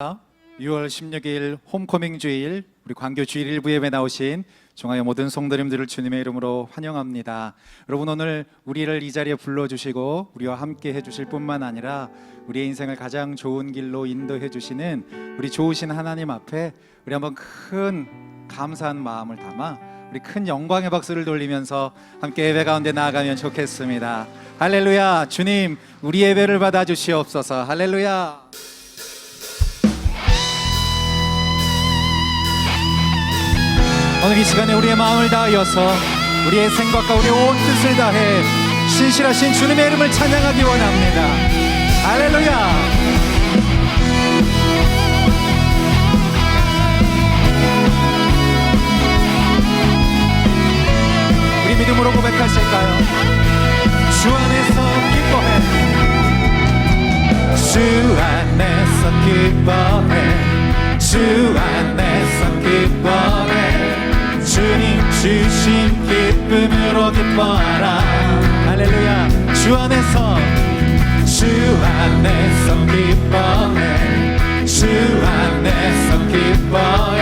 6월 16일 홈커밍 주일 우리 광교 주일 일부 예배 나오신 중앙의 모든 성도님들을 주님의 이름으로 환영합니다. 여러분, 오늘 우리를 이 자리에 불러주시고 우리와 함께 해주실 뿐만 아니라 우리의 인생을 가장 좋은 길로 인도해 주시는 우리 좋으신 하나님 앞에 우리 한번 큰 감사한 마음을 담아 우리 큰 영광의 박수를 돌리면서 함께 예배 가운데 나아가면 좋겠습니다. 할렐루야. 주님, 우리 예배를 받아 주시옵소서. 할렐루야. 오늘 이 시간에 우리의 마음을 다하여서 우리의 생각과 우리의 온 뜻을 다해 신실하신 주님의 이름을 찬양하기 원합니다. 할렐루야. 우리 믿음으로 고백하실까요? 주 안에서 기뻐해, 주 안에서 기뻐해, 주 안에서 기뻐해, 주님 주신 기쁨으로 기뻐하라. 할렐루야. 주 안에서, 주 안에서 기뻐해, 주 안에서 기뻐해,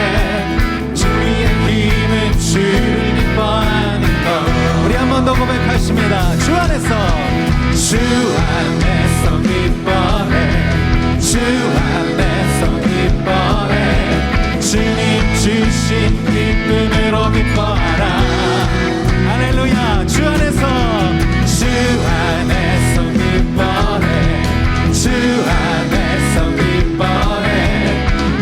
주의 힘은 주를 기뻐하는 것. 우리 한 번 더 고백하십니다. 주 안에서, 주 안에서 기뻐해, 주 안에서 기뻐해, 주님 주신 기쁨으로 기뻐하라. 할렐루야. 주 안에서, 주 안에서 기뻐해, 주 안에서 기뻐해,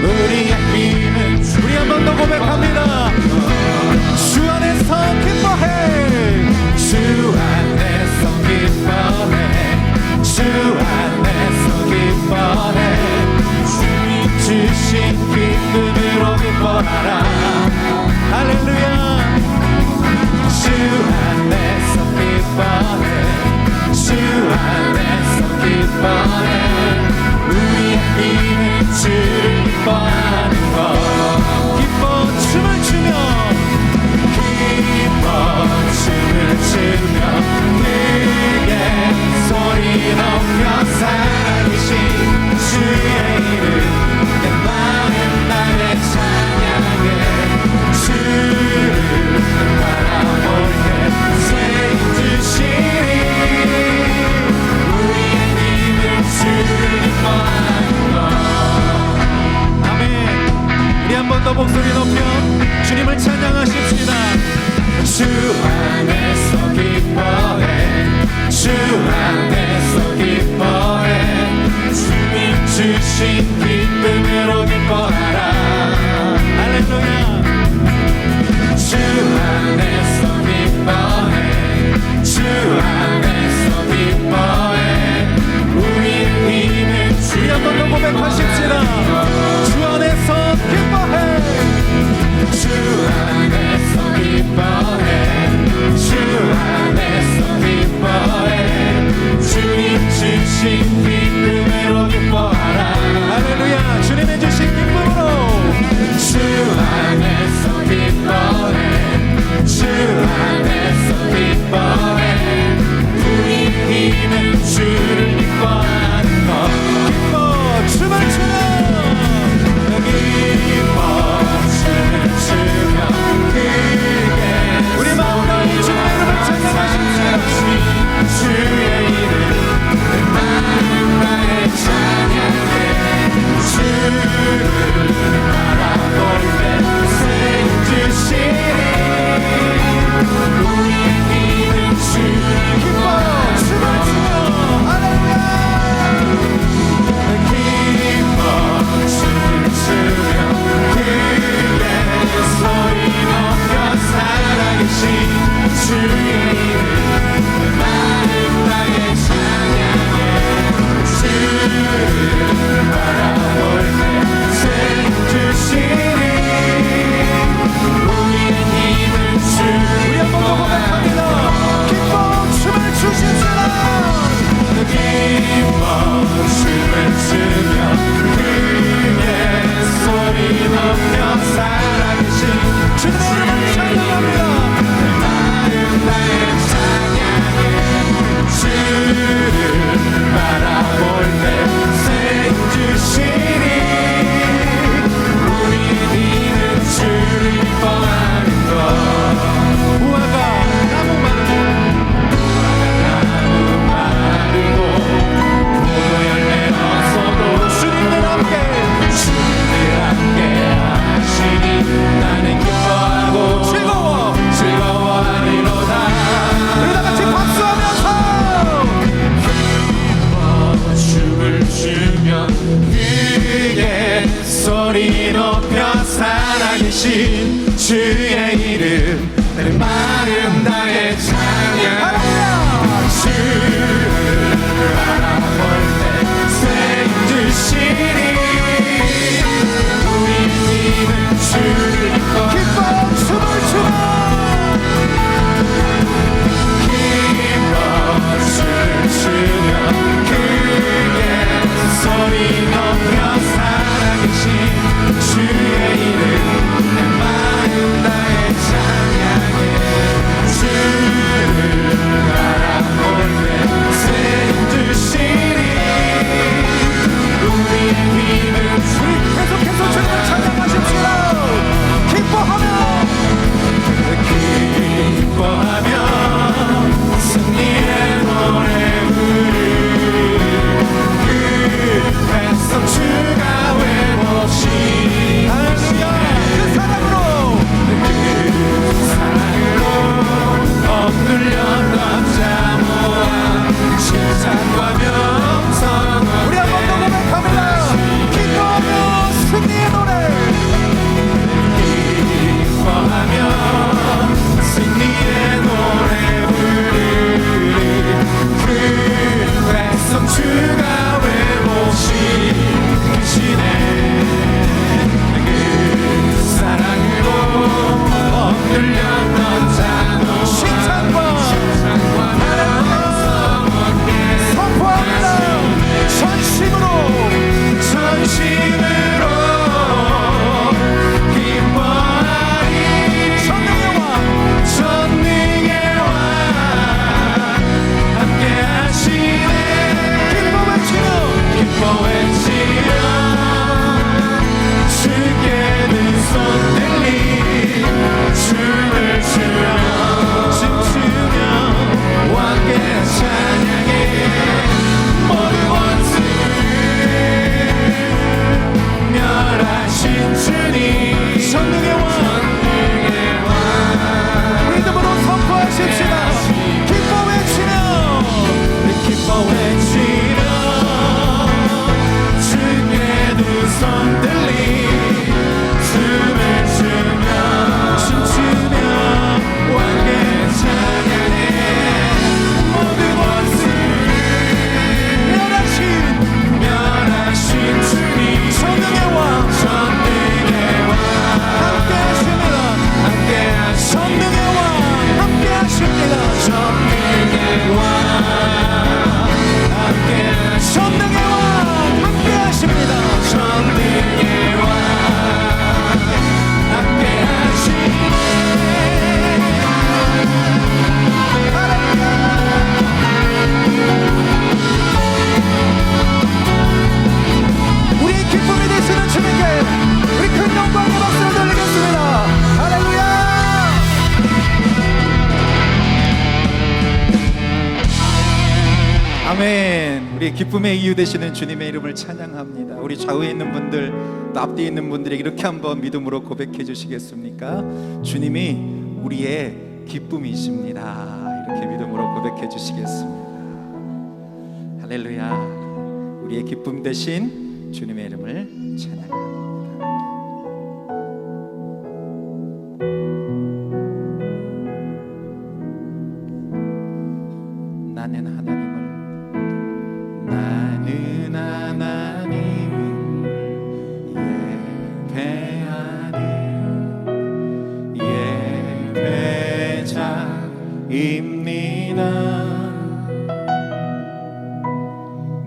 우리의 힘은, 우리 한 번 더 고백합니다. 주 안에서 기뻐해, 주 안에서 기뻐해, 주 안에서 기뻐해, 주님 주신 기쁨으로 기뻐하라. 할렐루야. 주 안에서 기뻐해, 주 안에서 기뻐해, 우리의 힘은 주를 기뻐하는 것. 기뻐 춤을 추며, 기뻐 춤을 추며, 크게 소리 높여 살아계신 주의 이름 내 마음 나를 찬양해. 주를 바라볼게 세주시니 우리의 힘은 주를 기뻐하는 것. 아멘. 소리 높여 살아계신 주의 이름 내 마음 다해 찬양하라. 주를 알아볼 때 새 주시니 우리 믿음 주를 기뻐 춤을 추라. 주며 크게 소리 높여 살아계신 주의 이름 내 마음 다해 찬양해. 주를 알아볼 때 새 주시니 우리의 힘은 계속해서 주님을 찬양하십시오. 기뻐하며 승리의 노래 부르리. 그 백성 주가 회복시 그 사랑으로 억눌렸던 자모한 심산과 명성 우리 한 번 더 고백합니다. 기뻐하며 승리의 노래 기뻐하며 승리의 노래 부르리. 그 백성 주가 회복시키시네. 그 사랑으로 억눌렸던 자도 칭찬과 선포합니다. 전심으로 아멘. 우리 기쁨의 이유 되시는 주님의 이름을 찬양합니다. 우리 좌우에 있는 분들 또 앞뒤에 있는 분들에게 이렇게 한번 믿음으로 고백해 주시겠습니까? 주님이 우리의 기쁨이십니다. 이렇게 믿음으로 고백해 주시겠습니다. 할렐루야. 우리의 기쁨 되신 주님의 이름을 찬양합니다.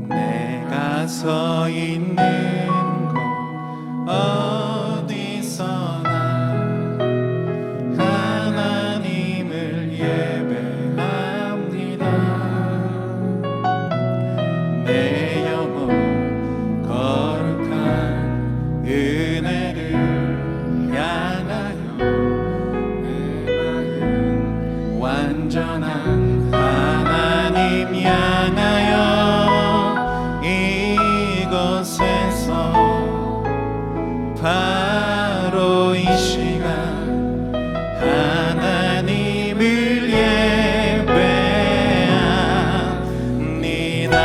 내가 서 있는 곳 어디서나 하나님을 예배합니다. 내 영혼 거룩한 은혜를 향하여 내 마음 완전한 하나님 향하여 이곳에서 바로 이 시간 하나님을 예배합니다.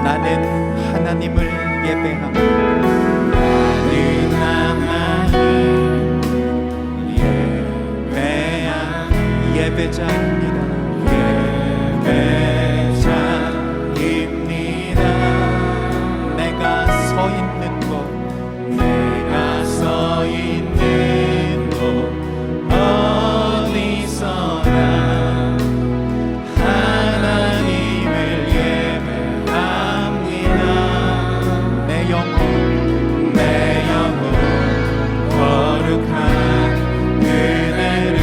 나는 하나님을 예배합니다. 예배자입니다. 예배자입니다. 내가 서 있는 곳, 내가 서 있는 곳 어디서나 하나님을 예배합니다. 내 영혼 거룩한 은혜를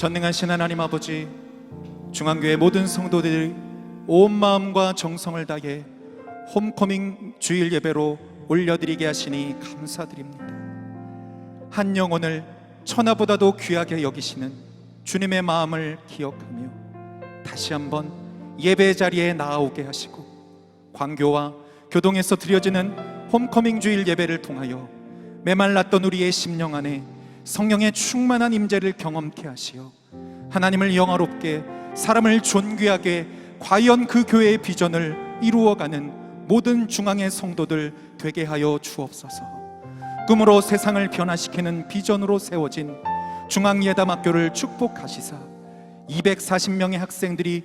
전능하신 하나님 아버지, 중앙교회 모든 성도들이 온 마음과 정성을 다해 홈커밍 주일 예배로 올려드리게 하시니 감사드립니다. 한 영혼을 천하보다도 귀하게 여기시는 주님의 마음을 기억하며 다시 한번 예배 자리에 나아오게 하시고 광교와 교동에서 드려지는 홈커밍 주일 예배를 통하여 메말랐던 우리의 심령 안에 성령의 충만한 임재를 경험케 하시어 하나님을 영화롭게 사람을 존귀하게 과연 그 교회의 비전을 이루어가는 모든 중앙의 성도들 되게 하여 주옵소서. 꿈으로 세상을 변화시키는 비전으로 세워진 중앙예담학교를 축복하시사 240명의 학생들이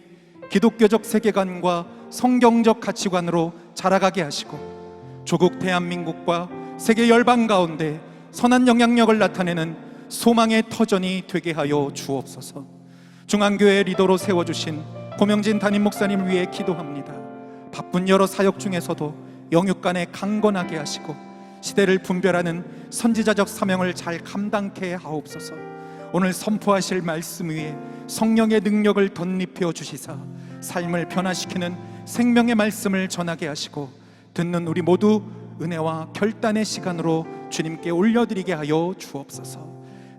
기독교적 세계관과 성경적 가치관으로 자라가게 하시고 조국 대한민국과 세계 열방 가운데 선한 영향력을 나타내는 소망의 터전이 되게 하여 주옵소서. 중앙교회 리더로 세워주신 고명진 담임 목사님을 위해 기도합니다. 바쁜 여러 사역 중에서도 영육간에 강건하게 하시고 시대를 분별하는 선지자적 사명을 잘 감당케 하옵소서. 오늘 선포하실 말씀 위에 성령의 능력을 덧입혀 주시사 삶을 변화시키는 생명의 말씀을 전하게 하시고 듣는 우리 모두 은혜와 결단의 시간으로 주님께 올려드리게 하여 주옵소서.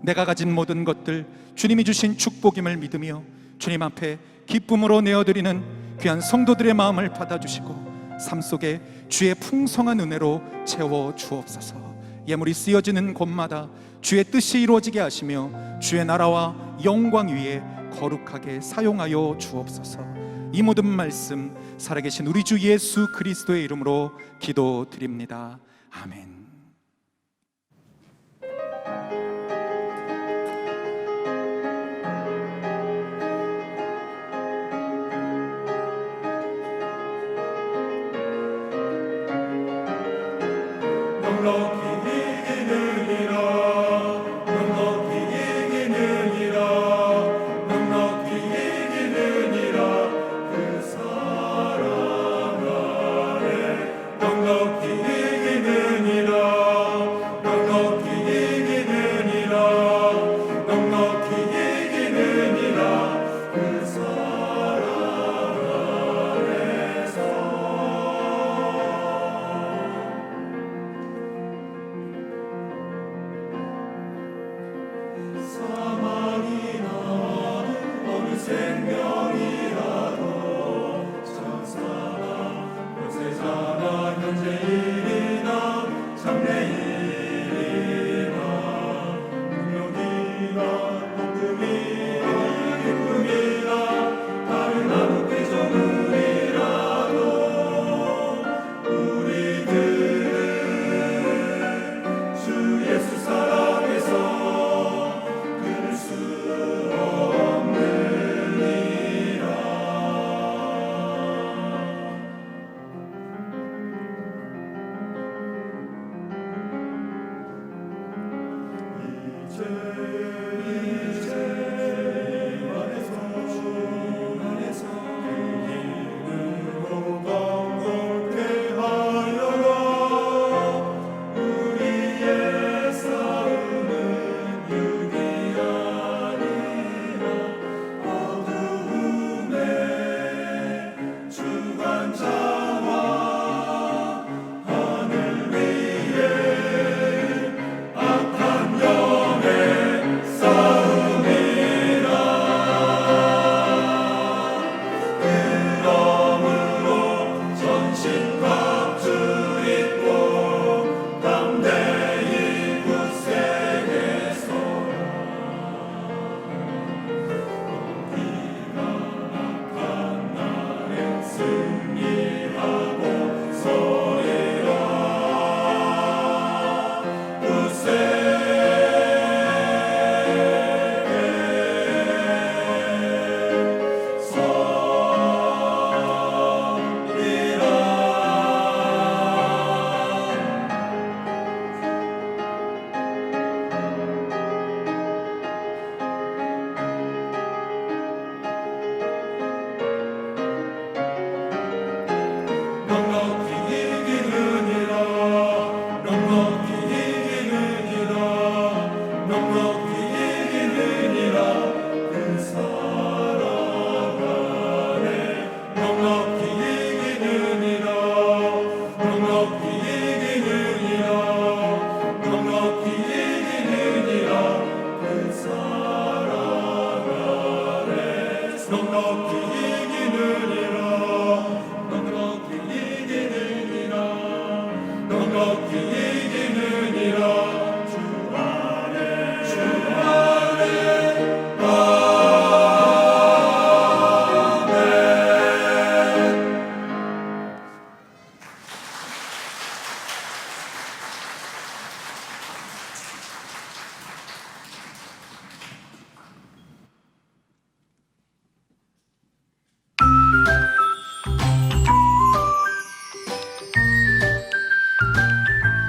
내가 가진 모든 것들 주님이 주신 축복임을 믿으며 주님 앞에 기쁨으로 내어드리는 귀한 성도들의 마음을 받아주시고 삶 속에 주의 풍성한 은혜로 채워 주옵소서. 예물이 쓰여지는 곳마다 주의 뜻이 이루어지게 하시며 주의 나라와 영광 위에 거룩하게 사용하여 주옵소서. 이 모든 말씀 살아계신 우리 주 예수 그리스도의 이름으로 기도드립니다. 아멘.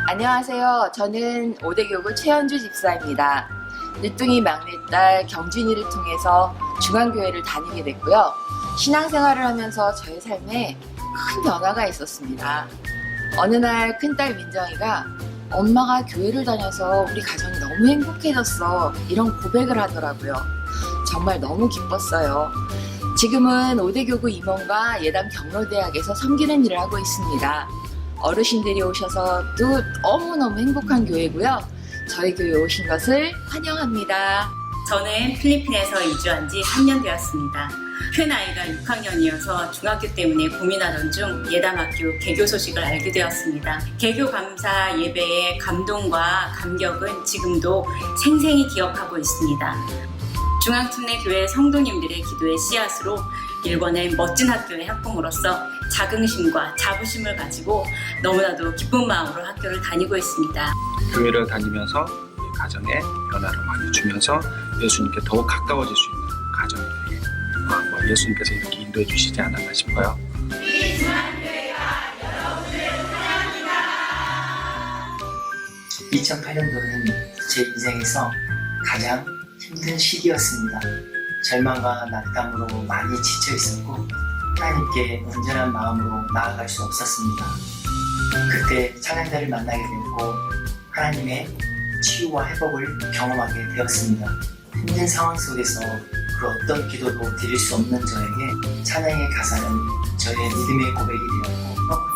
안녕하세요. 저는 오대교구 최현주 집사입니다. 늦둥이 막내딸 경진이를 통해서 중앙교회를 다니게 됐고요. 신앙생활을 하면서 저의 삶에 큰 변화가 있었습니다. 어느 날 큰딸 민정이가 엄마가 교회를 다녀서 우리 가정이 너무 행복해졌어, 이런 고백을 하더라고요. 정말 너무 기뻤어요. 지금은 오대교구 임원과 예당 경로대학에서 섬기는 일을 하고 있습니다. 어르신들이 오셔서 또 너무너무 행복한 교회고요. 저희 교회에 오신 것을 환영합니다. 저는 필리핀에서 이주한 지 3년 되었습니다. 큰 아이가 6학년이어서 중학교 때문에 고민하던 중 예당학교 개교 소식을 알게 되었습니다. 개교 감사 예배의 감동과 감격은 지금도 생생히 기억하고 있습니다. 중앙침례교회 성도님들의 기도의 씨앗으로 일본의 멋진 학교의 학부모로서 자긍심과 자부심을 가지고 너무나도 기쁜 마음으로 학교를 다니고 있습니다. 교회를 다니면서 가정에 변화를 많이 주면서 예수님께 더욱 가까워질 수 있는 가정이 되게 예수님께서 이렇게 인도해 주시지 않았나 싶어요. 2008년도는 제 인생에서 가장 힘든 시기였습니다. 절망과 낙담으로 많이 지쳐 있었고 하나님께 온전한 마음으로 나아갈 수 없었습니다. 그때 찬양자를 만나게 되었고 하나님의 치유와 회복을 경험하게 되었습니다. 힘든 상황 속에서 그 어떤 기도도 드릴 수 없는 저에게 찬양의 가사는 저의 믿음의 고백이 되었고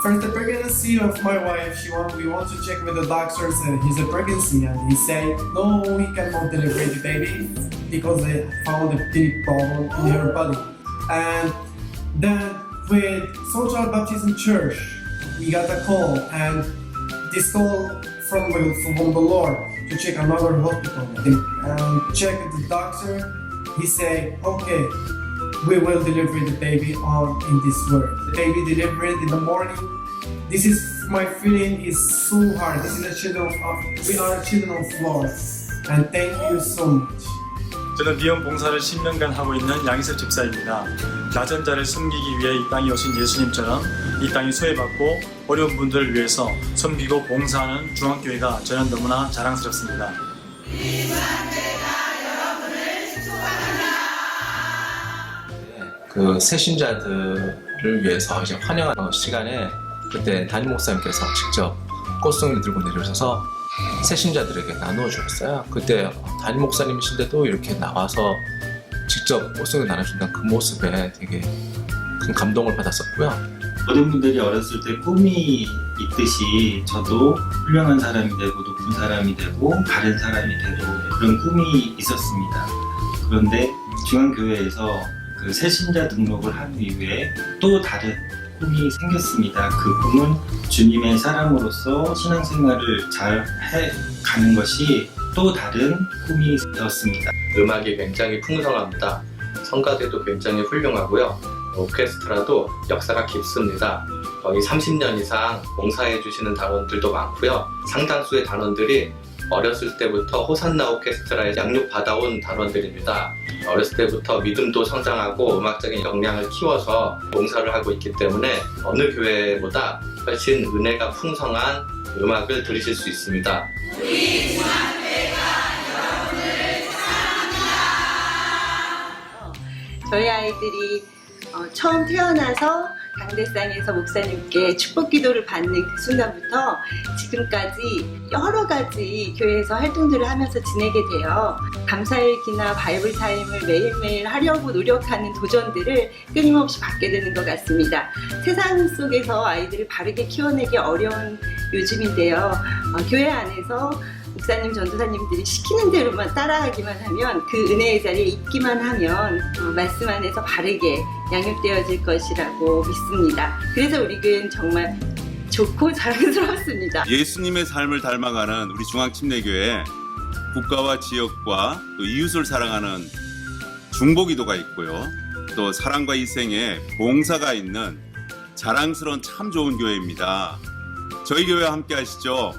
For the pregnancy of my wife, we want to check with the doctors and he's a pregnancy and he say no, we cannot deliver the baby because they found a deep problem in her body. And then with Social Baptist Church, we got a call and this call from the Lord to check another hospital. And check the doctor, he say, okay, we will deliver the baby in this world. The baby delivered in the morning. This is my feeling is so hard. This is the children of we are children of Lord. And thank you so much. 저는 미연 봉사를 10년간 하고 있는 양희섭 집사입니다. 낮은 자를 섬기기 위해 이 땅에 오신 예수님처럼 이 땅이 소외받고 어려운 분들을 위해서 섬기고 봉사하는 중앙교회가 저는 너무나 자랑스럽습니다. 그 새신자들을 위해서 이제 환영하는 시간에 그때 담임 목사님께서 직접 꽃송이를 들고 내려오셔서 새신자들에게 나누어 주셨어요. 그때 담임 목사님이신데도 이렇게 나와서 직접 꽃송이를 나눠준다는 그 모습에 되게 큰 감동을 받았었고요. 모든 분들이 어렸을 때 꿈이 있듯이 저도 훌륭한 사람이 되고 높은 사람이 되고 바른 사람이 되고 그런 꿈이 있었습니다. 그런데 중앙교회에서 그 새신자 등록을 한 이후에 또 다른 꿈이 생겼습니다. 그 꿈은 주님의 사람으로서 신앙생활을 잘 해가는 것이 또 다른 꿈이 되었습니다. 음악이 굉장히 풍성합니다. 성가대도 굉장히 훌륭하고요. 오케스트라도 역사가 깊습니다. 거의 30년 이상 봉사해 주시는 단원들도 많고요. 상당수의 단원들이 어렸을 때부터 호산나 오케스트라에 양육받아온 단원들입니다. 어렸을 때부터 믿음도 성장하고 음악적인 역량을 키워서 봉사를 하고 있기 때문에 어느 교회보다 훨씬 은혜가 풍성한 음악을 들으실 수 있습니다. 우리 중앙교회가 여러분을 사랑합니다. 저희 아이들이 처음 태어나서 강대상에서 목사님께 축복 기도를 받는 그 순간부터 지금까지 여러 가지 교회에서 활동들을 하면서 지내게 되어 감사일기나 바이블 타임을 매일매일 하려고 노력하는 도전들을 끊임없이 받게 되는 것 같습니다. 세상 속에서 아이들을 바르게 키워내기 어려운 요즘인데요. 교회 안에서 목사님, 전도사님들이 시키는 대로만 따라하기만 하면 그 은혜의 자리에 있기만 하면 말씀 안에서 바르게 양육되어질 것이라고 믿습니다. 그래서 우리 교회는 정말 좋고 자랑스럽습니다. 예수님의 삶을 닮아가는 우리 중앙침례교회 국가와 지역과 또 이웃을 사랑하는 중보기도가 있고요. 또 사랑과 희생에 봉사가 있는 자랑스러운 참 좋은 교회입니다. 저희 교회와 함께 하시죠.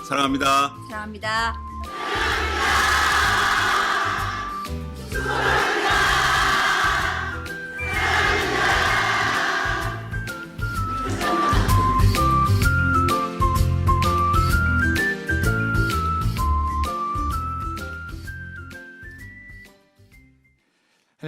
사랑합니다. 사랑합니다. 사랑합니다.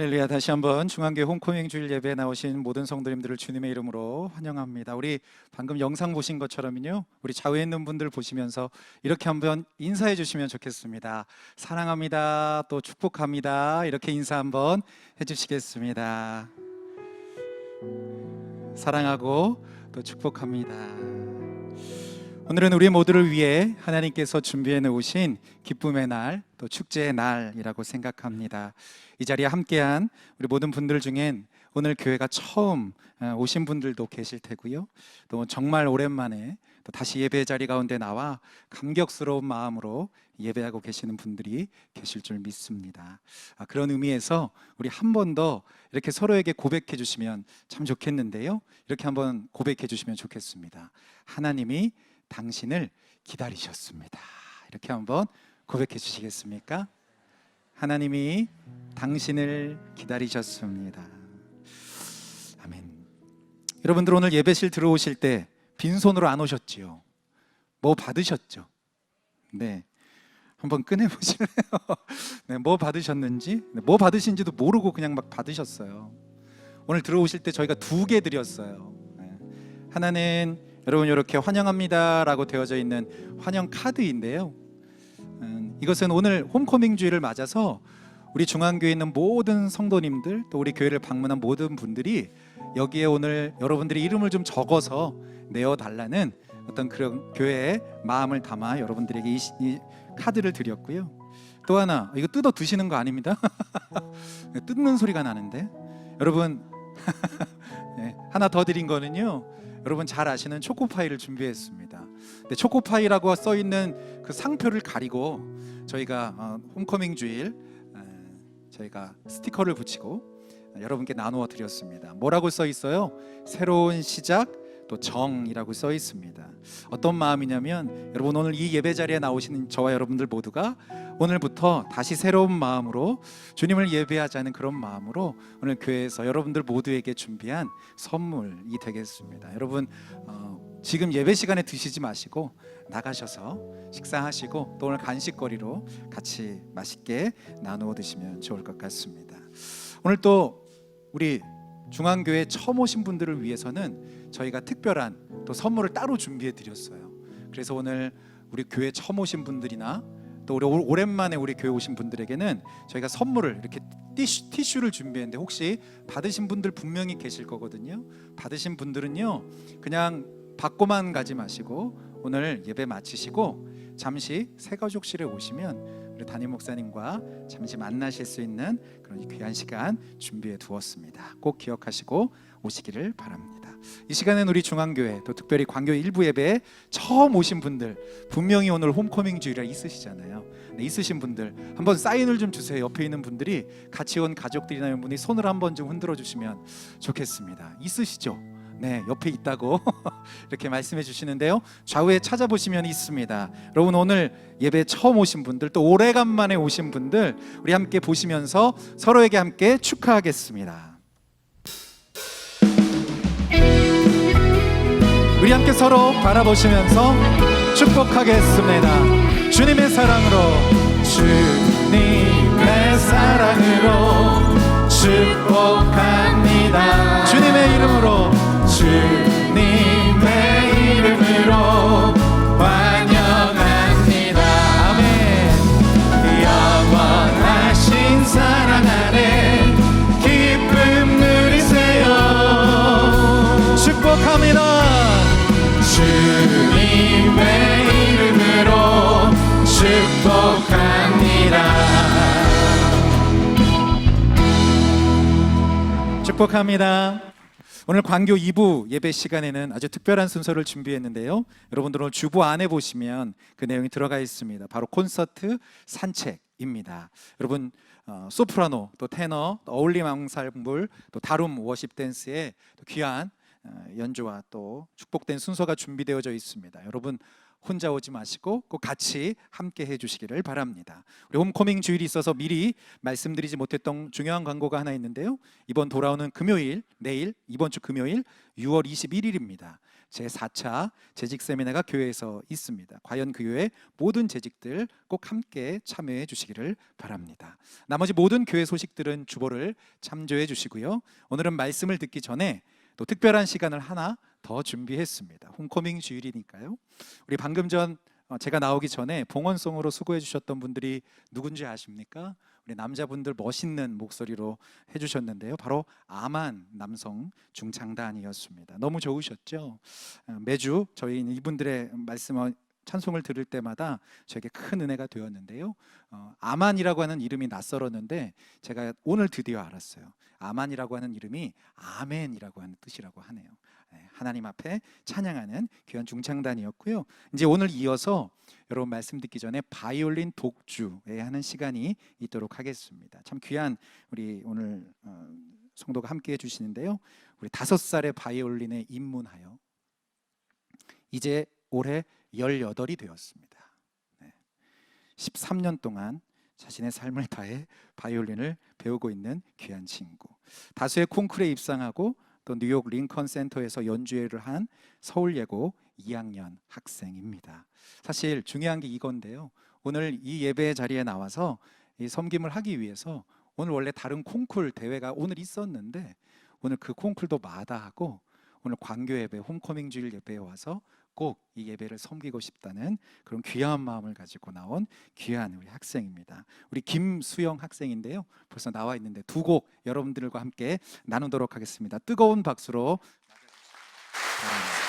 할렐루야. 다시 한번 중앙교회 홈커밍 주일 예배에 나오신 모든 성도님들을 주님의 이름으로 환영합니다. 우리 방금 영상 보신 것처럼요, 우리 좌우에 있는 분들 보시면서 이렇게 한번 인사해 주시면 좋겠습니다. 사랑합니다, 또 축복합니다, 이렇게 인사 한번 해주시겠습니다. 사랑하고 또 축복합니다. 오늘은 우리 모두를 위해 하나님께서 준비해 놓으신 기쁨의 날, 또 축제의 날이라고 생각합니다. 이 자리에 함께한 우리 모든 분들 중엔 오늘 교회가 처음 오신 분들도 계실 테고요, 또 정말 오랜만에 또 다시 예배 자리 가운데 나와 감격스러운 마음으로 예배하고 계시는 분들이 계실 줄 믿습니다. 그런 의미에서 우리 한 번 더 이렇게 서로에게 고백해 주시면 참 좋겠는데요, 이렇게 한번 고백해 주시면 좋겠습니다. 하나님이 당신을 기다리셨습니다. 이렇게 한번 고백해 주시겠습니까? 하나님이 당신을 기다리셨습니다. 아멘. 여러분들 오늘 예배실 들어오실 때 빈손으로 안 오셨지요? 뭐 받으셨죠? 네, 한번 꺼내보실래요? 네, 뭐 받으셨는지, 뭐 받으신지도 모르고 그냥 막 받으셨어요. 오늘 들어오실 때 저희가 2개 드렸어요. 네. 하나는 여러분 이렇게 환영합니다 라고 되어져 있는 환영 카드인데요, 이것은 오늘 홈커밍 주일을 맞아서 우리 중앙교회에 있는 모든 성도님들, 또 우리 교회를 방문한 모든 분들이 여기에 오늘 여러분들이 이름을 좀 적어서 내어달라는 어떤 그런 교회의 마음을 담아 여러분들에게 이 카드를 드렸고요. 또 하나, 이거 뜯어 드시는 거 아닙니다. 뜯는 소리가 나는데 여러분 네, 하나 더 드린 거는요, 여러분 잘 아시는 초코파이를 준비했습니다. 근데 초코파이라고 써있는 그 상표를 가리고 저희가 홈커밍 주일 저희가 스티커를 붙이고 여러분께 나누어 드렸습니다. 뭐라고 써 있어요? 새로운 시작, 또 정이라고 써 있습니다. 어떤 마음이냐면, 여러분 오늘 이 예배 자리에 나오시는 저와 여러분들 모두가 오늘부터 다시 새로운 마음으로 주님을 예배하자는 그런 마음으로 오늘 교회에서 여러분들 모두에게 준비한 선물이 되겠습니다. 여러분 지금 예배 시간에 드시지 마시고 나가셔서 식사하시고 또 오늘 간식거리로 같이 맛있게 나누어 드시면 좋을 것 같습니다. 오늘 또 우리 중앙교회 처음 오신 분들을 위해서는 저희가 특별한 또 선물을 따로 준비해 드렸어요. 그래서 오늘 우리 교회 처음 오신 분들이나 또 우리 오랜만에 우리 교회 오신 분들에게는 저희가 선물을 이렇게 티슈를 준비했는데, 혹시 받으신 분들 분명히 계실 거거든요. 받으신 분들은요 그냥 받고만 가지 마시고 오늘 예배 마치시고 잠시 새가족실에 오시면 우리 담임 목사님과 잠시 만나실 수 있는 그런 귀한 시간 준비해 두었습니다. 꼭 기억하시고 오시기를 바랍니다. 이 시간은 우리 중앙교회, 또 특별히 광교회 일부 예배에 처음 오신 분들, 분명히 오늘 홈커밍 주일이라 있으시잖아요. 네, 있으신 분들 한번 사인을 좀 주세요. 옆에 있는 분들이, 같이 온 가족들이나 분이 손을 한번 좀 흔들어 주시면 좋겠습니다. 있으시죠? 네, 옆에 있다고 이렇게 말씀해 주시는데요, 좌우에 찾아보시면 있습니다. 여러분 오늘 예배 처음 오신 분들, 또 오래간만에 오신 분들, 우리 함께 보시면서 서로에게 함께 축하하겠습니다. 우리 함께 서로 바라보시면서 축복하겠습니다. 주님의 사랑으로, 주님의 사랑으로 축복합니다. 주님의 이름으로, 주님의 이름으로 환영합니다. 아멘. 영원하신 사랑 안에 기쁨 누리세요. 축복합니다. 주님의 이름으로 축복합니다. 축복합니다. 오늘 광교 2부 예배 시간에는 아주 특별한 순서를 준비했는데요, 여러분들 오늘 주보 안에 보시면 그 내용이 들어가 있습니다. 바로 콘서트 산책입니다. 여러분 소프라노, 또 테너, 또 어울림 앙상블, 또 다룸 워십 댄스의 귀한 연주와 또 축복된 순서가 준비되어져 있습니다. 여러분 혼자 오지 마시고 꼭 같이 함께 해주시기를 바랍니다. 우리 홈커밍 주일이 있어서 미리 말씀드리지 못했던 중요한 광고가 하나 있는데요, 이번 돌아오는 금요일, 내일 이번 주 금요일 6월 21일입니다. 제4차 재직 세미나가 교회에서 있습니다. 과연 그 교회 모든 재직들 꼭 함께 참여해 주시기를 바랍니다. 나머지 모든 교회 소식들은 주보를 참조해 주시고요. 오늘은 말씀을 듣기 전에 또 특별한 시간을 하나 더 준비했습니다. 홈커밍 주일이니까요. 우리 방금 전 제가 나오기 전에 봉헌송으로 수고해 주셨던 분들이 누군지 아십니까? 우리 남자분들 멋있는 목소리로 해주셨는데요. 바로 아만 남성 중창단이었습니다. 너무 좋으셨죠? 매주 저희 이분들의 말씀 찬송을 들을 때마다 저에게 큰 은혜가 되었는데요. 아만이라고 하는 이름이 낯설었는데 제가 오늘 드디어 알았어요. 아만이라고 하는 이름이 아멘이라고 하는 뜻이라고 하네요. 하나님 앞에 찬양하는 귀한 중창단이었고요. 이제 오늘 이어서 여러분 말씀 듣기 전에 바이올린 독주에 하는 시간이 있도록 하겠습니다. 참 귀한 우리 오늘 성도가 함께 해주시는데요. 우리 5살의 바이올린에 입문하여 이제 올해 18이 되었습니다. 13년 동안 자신의 삶을 다해 바이올린을 배우고 있는 귀한 친구. 다수의 콩쿠르에 입상하고 또 뉴욕 링컨 센터에서 연주회를 한 서울예고 2학년 학생입니다. 사실 중요한 게 이건데요. 오늘 이 예배 자리에 나와서 이 섬김을 하기 위해서 오늘 원래 다른 콩쿨 대회가 오늘 있었는데 오늘 그 콩쿨도 마다하고 오늘 광교 예배, 홈커밍 주일 예배에 와서 꼭 이 예배를 섬기고 싶다는 그런 귀한 마음을 가지고 나온 귀한 우리 학생입니다. 우리 김수영 학생인데요. 벌써 나와 있는데 두 곡 여러분들과 함께 나누도록 하겠습니다. 뜨거운 박수로 바랍니다.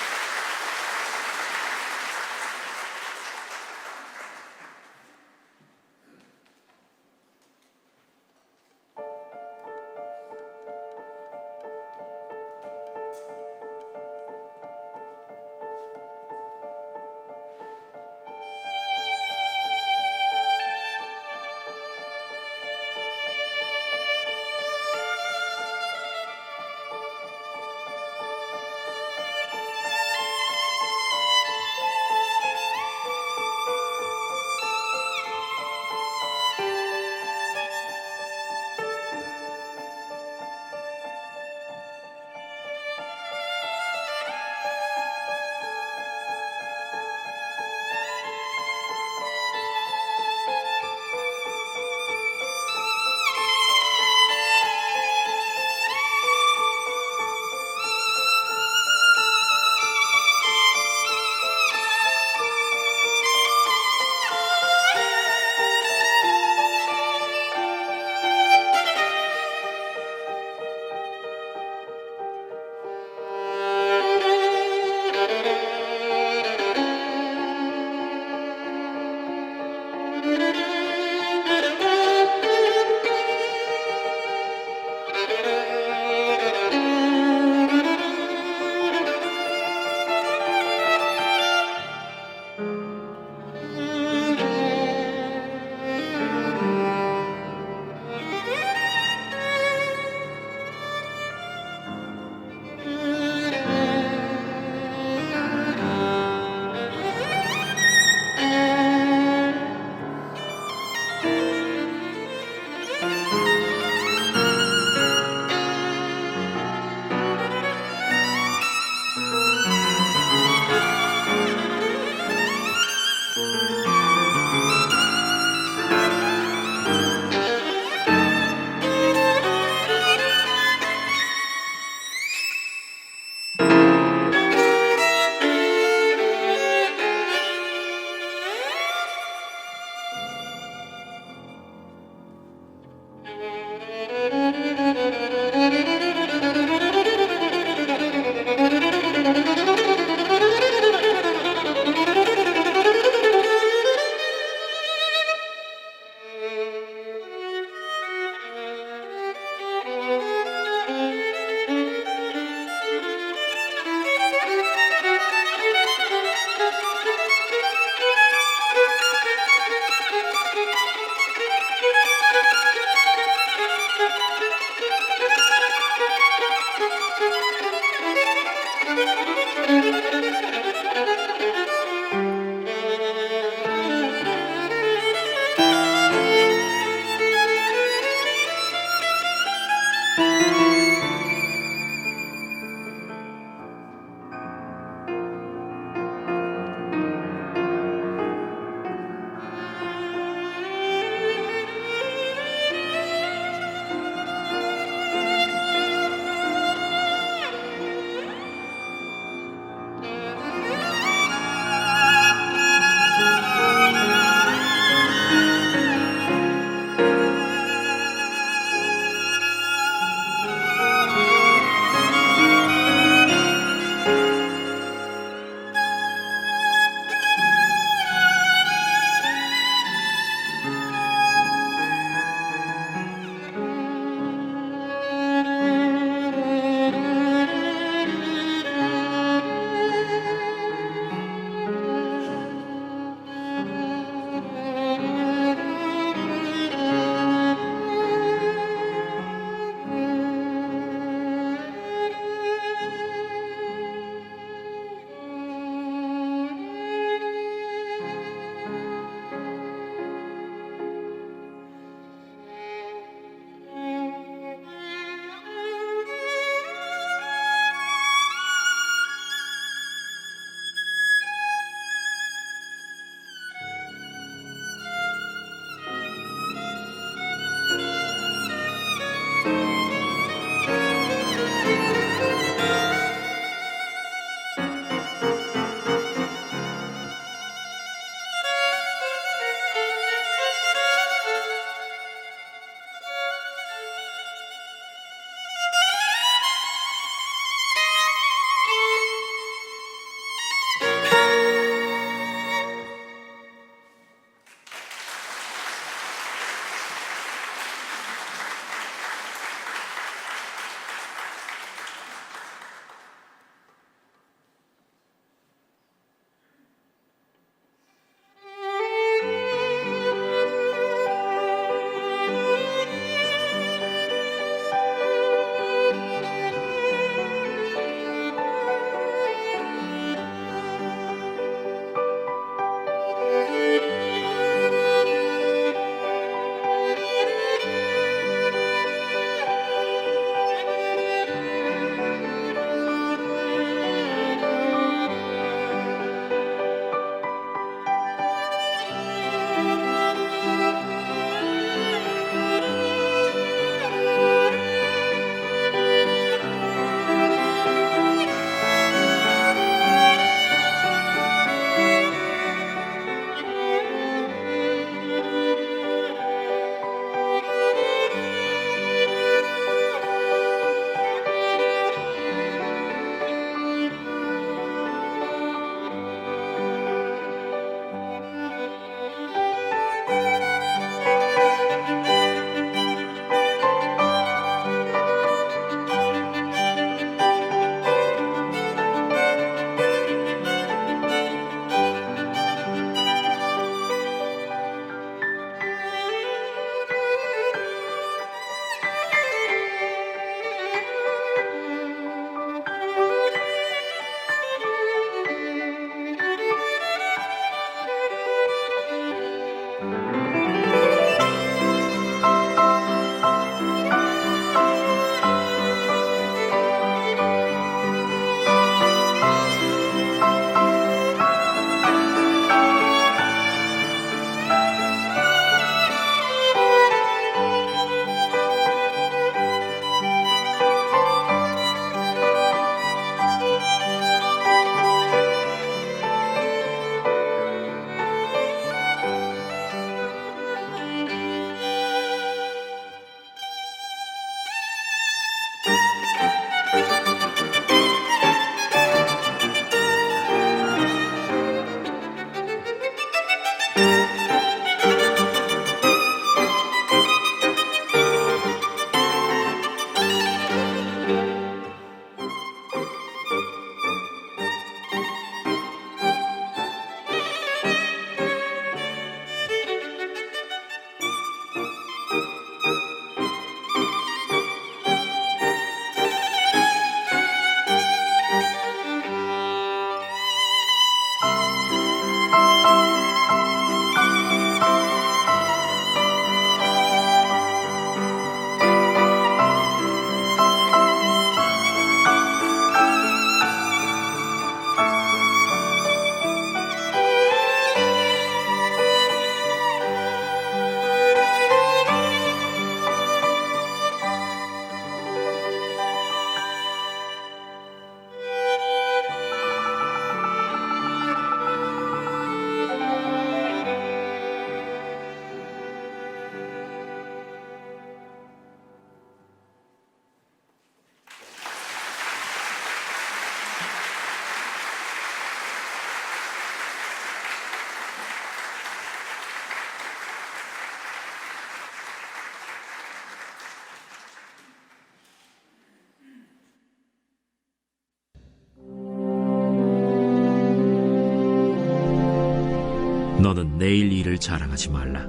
너는 내일 일을 자랑하지 말라.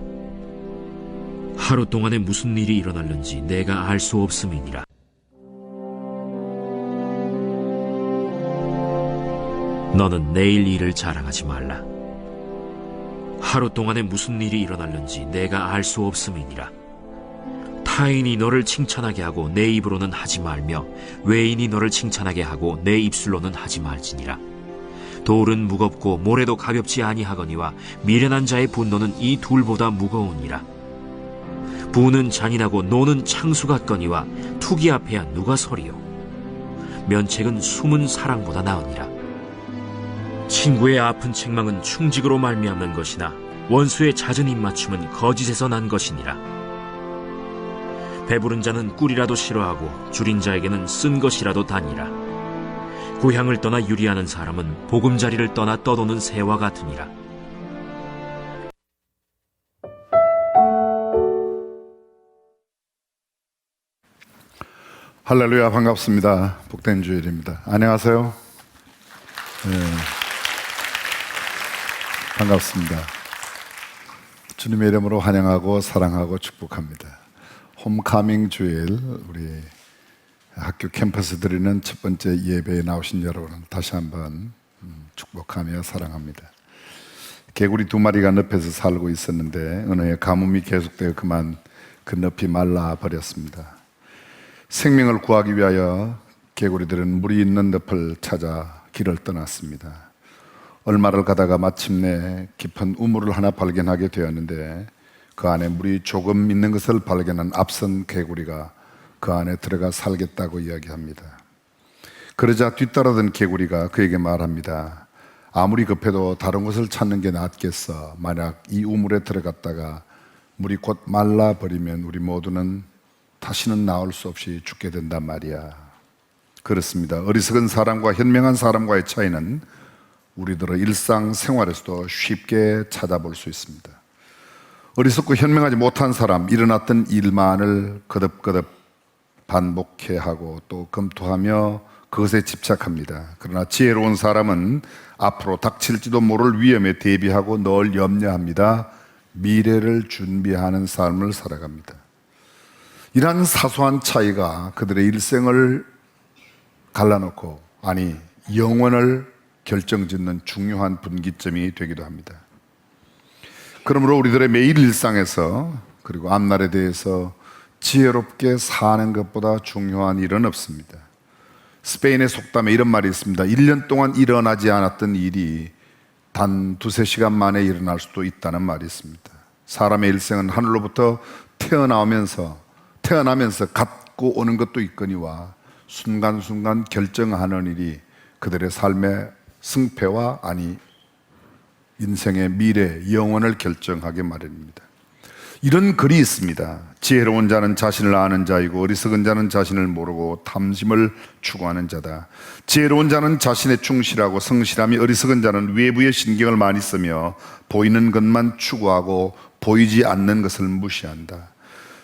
하루 동안에 무슨 일이 일어날는지 내가 알 수 없음이니라. 너는 내일 일을 자랑하지 말라. 하루 동안에 무슨 일이 일어날는지 내가 알 수 없음이니라. 타인이 너를 칭찬하게 하고 내 입으로는 하지 말며 외인이 너를 칭찬하게 하고 내 입술로는 하지 말지니라. 돌은 무겁고 모래도 가볍지 아니하거니와 미련한 자의 분노는 이 둘보다 무거우니라. 부는 잔인하고 노는 창수 같거니와 투기 앞에야 누가 서리요. 면책은 숨은 사랑보다 나으니라. 친구의 아픈 책망은 충직으로 말미암는 것이나 원수의 잦은 입맞춤은 거짓에서 난 것이니라. 배부른 자는 꿀이라도 싫어하고 줄인 자에게는 쓴 것이라도 다니라. 고향을 떠나 유리하는 사람은 보금자리를 떠나 떠도는 새와 같으니라. 할렐루야, 반갑습니다. 복된 주일입니다. 안녕하세요. 네, 반갑습니다. 주님의 이름으로 환영하고 사랑하고 축복합니다. 홈카밍 주일, 우리 학교 캠퍼스 드리는 첫 번째 예배에 나오신 여러분을 다시 한번 축복하며 사랑합니다. 개구리 2마리가 늪에서 살고 있었는데 어느 해 가뭄이 계속되어 그만 그 늪이 말라버렸습니다. 생명을 구하기 위하여 개구리들은 물이 있는 늪을 찾아 길을 떠났습니다. 얼마를 가다가 마침내 깊은 우물을 하나 발견하게 되었는데 그 안에 물이 조금 있는 것을 발견한 앞선 개구리가 그 안에 들어가 살겠다고 이야기합니다. 그러자 뒤따르던 개구리가 그에게 말합니다. 아무리 급해도 다른 곳을 찾는 게 낫겠어. 만약 이 우물에 들어갔다가 물이 곧 말라버리면 우리 모두는 다시는 나올 수 없이 죽게 된단 말이야. 그렇습니다. 어리석은 사람과 현명한 사람과의 차이는 우리들의 일상생활에서도 쉽게 찾아볼 수 있습니다. 어리석고 현명하지 못한 사람, 일어났던 일만을 거듭거듭 반복해 하고 또 검토하며 그것에 집착합니다. 그러나 지혜로운 사람은 앞으로 닥칠지도 모를 위험에 대비하고 늘 염려합니다. 미래를 준비하는 삶을 살아갑니다. 이러한 사소한 차이가 그들의 일생을 갈라놓고, 아니 영혼을 결정짓는 중요한 분기점이 되기도 합니다. 그러므로 우리들의 매일 일상에서 그리고 앞날에 대해서 지혜롭게 사는 것보다 중요한 일은 없습니다. 스페인의 속담에 이런 말이 있습니다. 1년 동안 일어나지 않았던 일이 단 2-3시간 만에 일어날 수도 있다는 말이 있습니다. 사람의 일생은 하늘로부터 태어나면서 갖고 오는 것도 있거니와 순간순간 결정하는 일이 그들의 삶의 승패와 아니 인생의 미래, 영혼을 결정하게 마련입니다. 이런 글이 있습니다. 지혜로운 자는 자신을 아는 자이고 어리석은 자는 자신을 모르고 탐심을 추구하는 자다. 지혜로운 자는 자신에 충실하고 성실함이, 어리석은 자는 외부의 신경을 많이 쓰며 보이는 것만 추구하고 보이지 않는 것을 무시한다.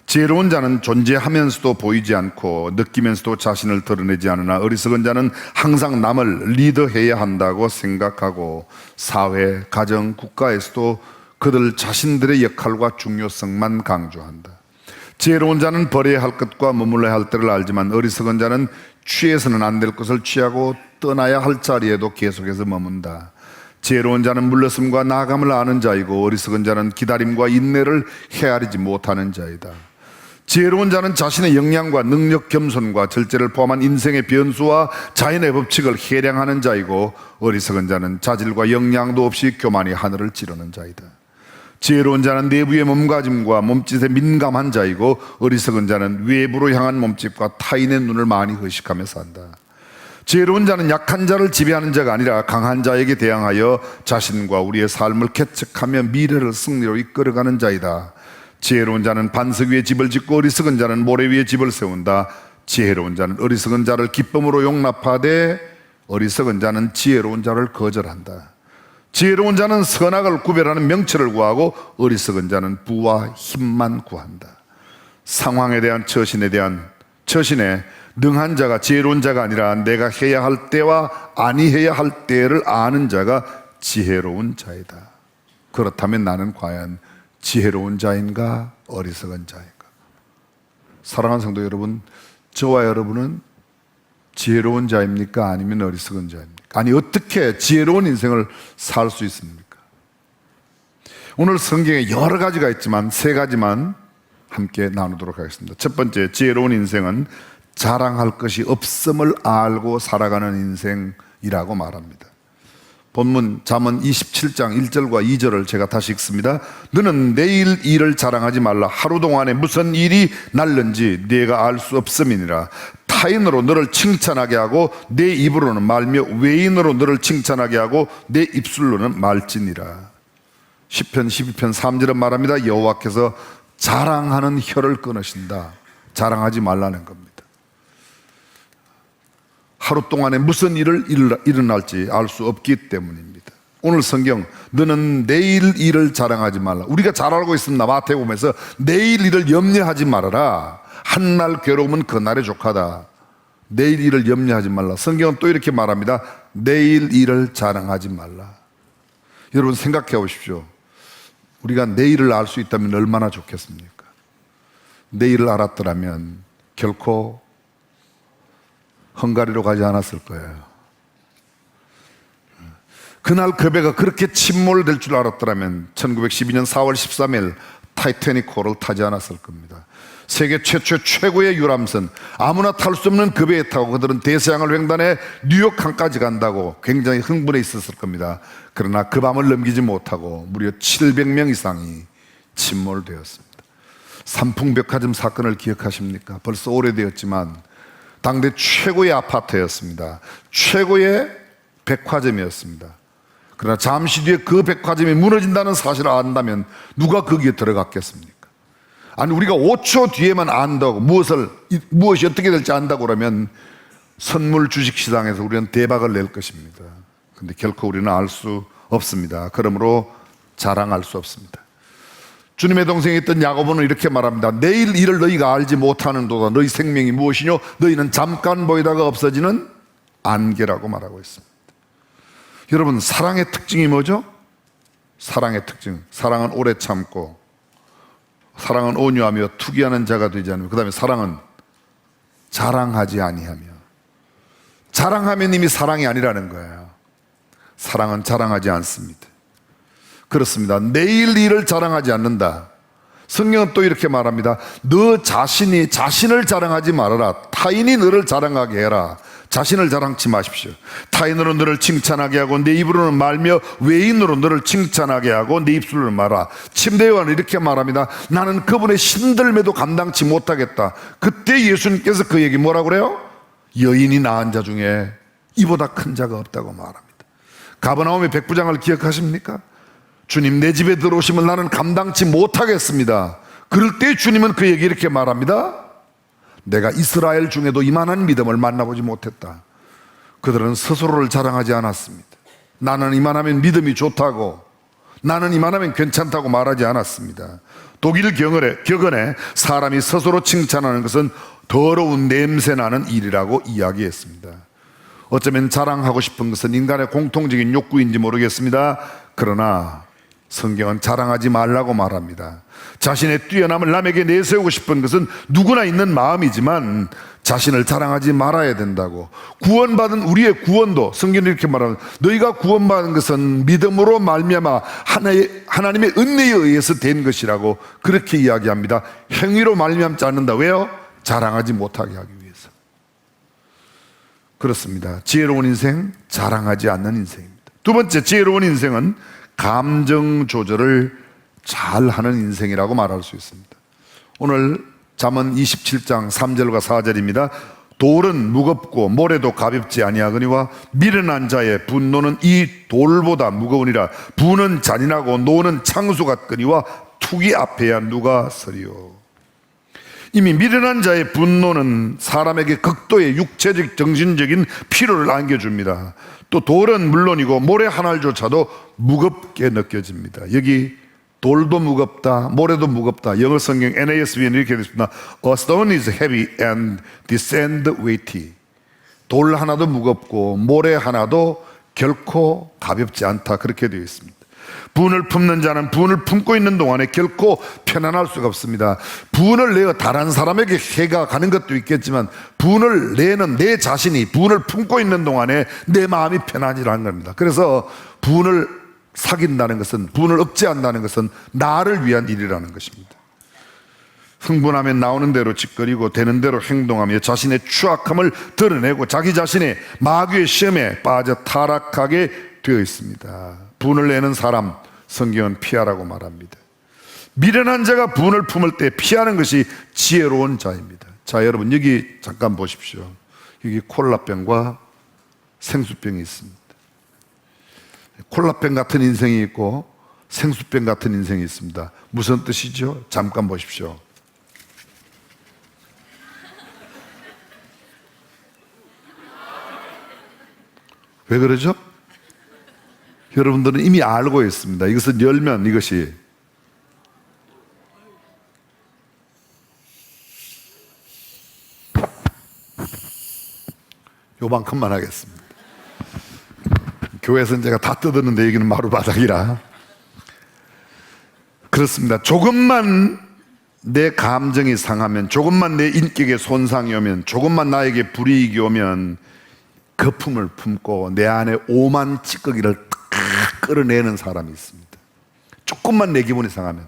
지혜로운 자는 존재하면서도 보이지 않고 느끼면서도 자신을 드러내지 않으나 어리석은 자는 항상 남을 리더해야 한다고 생각하고 사회, 가정, 국가에서도 그들 자신들의 역할과 중요성만 강조한다. 지혜로운 자는 버려야 할 것과 머물러야 할 때를 알지만 어리석은 자는 취해서는 안 될 것을 취하고 떠나야 할 자리에도 계속해서 머문다. 지혜로운 자는 물러섬과 나아감을 아는 자이고 어리석은 자는 기다림과 인내를 헤아리지 못하는 자이다. 지혜로운 자는 자신의 역량과 능력, 겸손과 절제를 포함한 인생의 변수와 자연의 법칙을 해량하는 자이고 어리석은 자는 자질과 역량도 없이 교만히 하늘을 찌르는 자이다. 지혜로운 자는 내부의 몸가짐과 몸짓에 민감한 자이고 어리석은 자는 외부로 향한 몸짓과 타인의 눈을 많이 의식하며 산다. 지혜로운 자는 약한 자를 지배하는 자가 아니라 강한 자에게 대항하여 자신과 우리의 삶을 개척하며 미래를 승리로 이끌어가는 자이다. 지혜로운 자는 반석 위에 집을 짓고 어리석은 자는 모래 위에 집을 세운다. 지혜로운 자는 어리석은 자를 기쁨으로 용납하되 어리석은 자는 지혜로운 자를 거절한다. 지혜로운 자는 선악을 구별하는 명철을 구하고 어리석은 자는 부와 힘만 구한다. 상황에 대한 처신에 능한 자가 지혜로운 자가 아니라 내가 해야 할 때와 아니 해야 할 때를 아는 자가 지혜로운 자이다. 그렇다면 나는 과연 지혜로운 자인가 어리석은 자인가? 사랑하는 성도 여러분, 저와 여러분은 지혜로운 자입니까? 아니면 어리석은 자입니까? 아니, 어떻게 지혜로운 인생을 살 수 있습니까? 오늘 성경에 여러 가지가 있지만 세 가지만 함께 나누도록 하겠습니다. 첫 번째, 지혜로운 인생은 자랑할 것이 없음을 알고 살아가는 인생이라고 말합니다. 본문 잠언 27장 1절과 2절을 제가 다시 읽습니다. 너는 내일 일을 자랑하지 말라. 하루 동안에 무슨 일이 날는지 네가 알 수 없음이니라. 타인으로 너를 칭찬하게 하고 내 입으로는 말며 외인으로 너를 칭찬하게 하고 내 입술로는 말지니라. 시편 12편 3절은 말합니다. 여호와께서 자랑하는 혀를 끊으신다. 자랑하지 말라는 겁니다. 하루 동안에 무슨 일을 일어날지 알 수 없기 때문입니다. 오늘 성경, 너는 내일 일을 자랑하지 말라. 우리가 잘 알고 있습니다. 마태복음에서 내일 일을 염려하지 말아라. 한날 괴로움은 그날의 족하다. 내일 일을 염려하지 말라. 성경은 또 이렇게 말합니다. 내일 일을 자랑하지 말라. 여러분 생각해 보십시오. 우리가 내일을 알 수 있다면 얼마나 좋겠습니까? 내일을 알았더라면 결코 헝가리로 가지 않았을 거예요. 그날 그 배가 그렇게 침몰될 줄 알았더라면 1912년 4월 13일 타이타닉호를 타지 않았을 겁니다. 세계 최고의 유람선, 아무나 탈 수 없는 그 배에 타고 그들은 대서양을 횡단해 뉴욕 항까지 간다고 굉장히 흥분해 있었을 겁니다. 그러나 그 밤을 넘기지 못하고 무려 700명 이상이 침몰되었습니다. 삼풍백화점 사건을 기억하십니까? 벌써 오래되었지만 당대 최고의 아파트였습니다. 최고의 백화점이었습니다. 그러나 잠시 뒤에 그 백화점이 무너진다는 사실을 안다면 누가 거기에 들어갔겠습니까? 아니, 우리가 5초 뒤에만 안다고, 무엇이 어떻게 될지 안다고 그러면 선물 주식시장에서 우리는 대박을 낼 것입니다. 근데 결코 우리는 알 수 없습니다. 그러므로 자랑할 수 없습니다. 주님의 동생이 있던 야고보는 이렇게 말합니다. 내일 일을 너희가 알지 못하는도다. 너희 생명이 무엇이뇨? 너희는 잠깐 보이다가 없어지는 안개라고 말하고 있습니다. 여러분, 사랑의 특징이 뭐죠? 사랑의 특징. 사랑은 오래 참고, 사랑은 온유하며 투기하는 자가 되지 않으며, 그 다음에 사랑은 자랑하지 아니하며. 자랑하면 이미 사랑이 아니라는 거예요. 사랑은 자랑하지 않습니다. 그렇습니다. 내일 일을 자랑하지 않는다. 성경은 또 이렇게 말합니다. 너 자신이 자신을 자랑하지 말아라. 타인이 너를 자랑하게 해라. 자신을 자랑치 마십시오. 타인으로 너를 칭찬하게 하고 내 입으로는 말며 외인으로 너를 칭찬하게 하고 내 입술로는 말아. 침례 요한은 이렇게 말합니다. 나는 그분의 신들매도 감당치 못하겠다. 그때 예수님께서 그에게 뭐라고 그래요? 여인이 낳은 자 중에 이보다 큰 자가 없다고 말합니다. 가버나움의 백부장을 기억하십니까? 주님, 내 집에 들어오시면 나는 감당치 못하겠습니다. 그럴 때 주님은 그에게 이렇게 말합니다. 내가 이스라엘 중에도 이만한 믿음을 만나보지 못했다. 그들은 스스로를 자랑하지 않았습니다. 나는 이만하면 믿음이 좋다고, 나는 이만하면 괜찮다고 말하지 않았습니다. 독일 격언에 사람이 스스로 칭찬하는 것은 더러운 냄새나는 일이라고 이야기했습니다. 어쩌면 자랑하고 싶은 것은 인간의 공통적인 욕구인지 모르겠습니다. 그러나 성경은 자랑하지 말라고 말합니다. 자신의 뛰어남을 남에게 내세우고 싶은 것은 누구나 있는 마음이지만 자신을 자랑하지 말아야 된다고. 구원받은 우리의 구원도 성경은 이렇게 말합니다. 너희가 구원받은 것은 믿음으로 말미암아 하나님의 은혜에 의해서 된 것이라고 그렇게 이야기합니다. 행위로 말미암지 않는다. 왜요? 자랑하지 못하게 하기 위해서. 그렇습니다. 지혜로운 인생, 자랑하지 않는 인생입니다. 두 번째, 지혜로운 인생은 감정 조절을 잘하는 인생이라고 말할 수 있습니다. 오늘 잠언 27장 3절과 4절입니다. 돌은 무겁고 모래도 가볍지 아니하거니와 미련한 자의 분노는 이 돌보다 무거우니라. 부는 잔인하고 노는 창수 같거니와 투기 앞에야 누가 서리요. 이미 미련한 자의 분노는 사람에게 극도의 육체적 정신적인 피로를 안겨줍니다. 또 돌은 물론이고 모래 한 알조차도 무겁게 느껴집니다. 여기 돌도 무겁다, 모래도 무겁다. 영어 성경 NASB는 이렇게 되어 있습니다. A stone is heavy and the sand weighty. 돌 하나도 무겁고 모래 하나도 결코 가볍지 않다. 그렇게 되어 있습니다. 분을 품는 자는 분을 품고 있는 동안에 결코 편안할 수가 없습니다. 분을 내어 다른 사람에게 해가 가는 것도 있겠지만 분을 내는 내 자신이 분을 품고 있는 동안에 내 마음이 편안이라는 겁니다. 그래서 분을 사귄다는 것은, 분을 억제한다는 것은 나를 위한 일이라는 것입니다. 흥분하면 나오는 대로 짓거리고 되는 대로 행동하며 자신의 추악함을 드러내고 자기 자신의 마귀의 시험에 빠져 타락하게 되어 있습니다. 분을 내는 사람, 성경은 피하라고 말합니다. 미련한 자가 분을 품을 때 피하는 것이 지혜로운 자입니다. 자, 여러분 여기 잠깐 보십시오. 여기 콜라병과 생수병이 있습니다. 콜라병 같은 인생이 있고 생수병 같은 인생이 있습니다. 무슨 뜻이죠? 잠깐 보십시오. 왜 그러죠? 여러분들은 이미 알고 있습니다. 이것을 열면 이것이 요만큼만 하겠습니다. 교회에서는 제가 다 뜯었는데 여기는 마루바닥이라. 그렇습니다. 조금만 내 감정이 상하면, 조금만 내 인격에 손상이 오면, 조금만 나에게 불이익이 오면 거품을 품고 내 안에 오만 찌꺼기를 딱 끌어내는 사람이 있습니다. 조금만 내 기분이 상하면.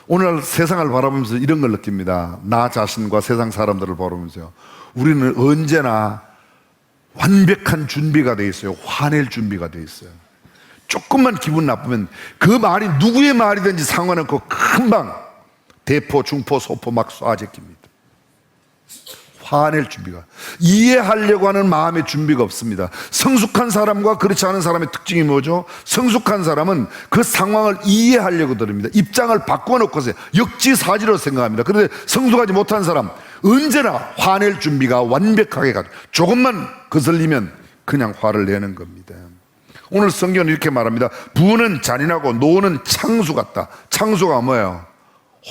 오늘 세상을 바라보면서 이런 걸 느낍니다. 나 자신과 세상 사람들을 바라보면서요, 우리는 언제나 완벽한 준비가 돼 있어요. 화낼 준비가 돼 있어요. 조금만 기분 나쁘면 그 말이 누구의 말이든지 상관없고 금방 대포, 중포, 소포 막 쏴제낍니다. 화낼 준비가, 이해하려고 하는 마음의 준비가 없습니다. 성숙한 사람과 그렇지 않은 사람의 특징이 뭐죠? 성숙한 사람은 그 상황을 이해하려고 들입니다. 입장을 바꿔놓고서 역지사지로 생각합니다. 그런데 성숙하지 못한 사람, 언제나 화낼 준비가 완벽하게 가죠. 조금만 거슬리면 그냥 화를 내는 겁니다. 오늘 성경은 이렇게 말합니다. 부는 잔인하고 노는 창수 같다. 창수가 뭐예요?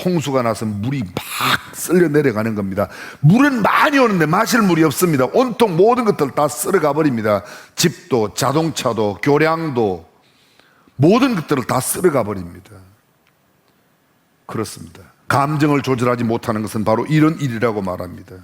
홍수가 나서 물이 막 쓸려 내려가는 겁니다. 물은 많이 오는데 마실 물이 없습니다. 온통 모든 것들 다 쓸어가 버립니다. 집도, 자동차도, 교량도, 모든 것들을 다 쓸어가 버립니다. 그렇습니다. 감정을 조절하지 못하는 것은 바로 이런 일이라고 말합니다.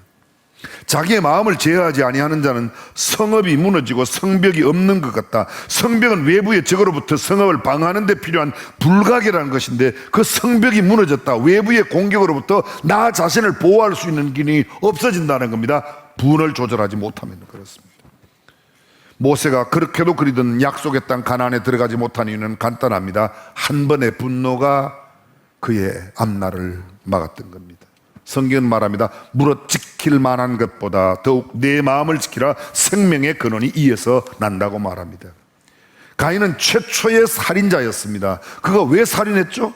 자기의 마음을 제어하지 아니하는 자는 성읍이 무너지고 성벽이 없는 것 같다. 성벽은 외부의 적으로부터 성읍을 방어하는 데 필요한 불가결한 것인데, 그 성벽이 무너졌다. 외부의 공격으로부터 나 자신을 보호할 수 있는 기능이 없어진다는 겁니다. 분을 조절하지 못하면 그렇습니다. 모세가 그렇게도 그리던 약속의 땅 가나안에 들어가지 못한 이유는 간단합니다. 한 번의 분노가 그의 앞날을 막았던 겁니다. 성경은 말합니다. 무릇 지킬 만한 것보다 더욱 내 마음을 지키라. 생명의 근원이 이에서 난다고 말합니다. 가인은 최초의 살인자였습니다. 그가 왜 살인했죠?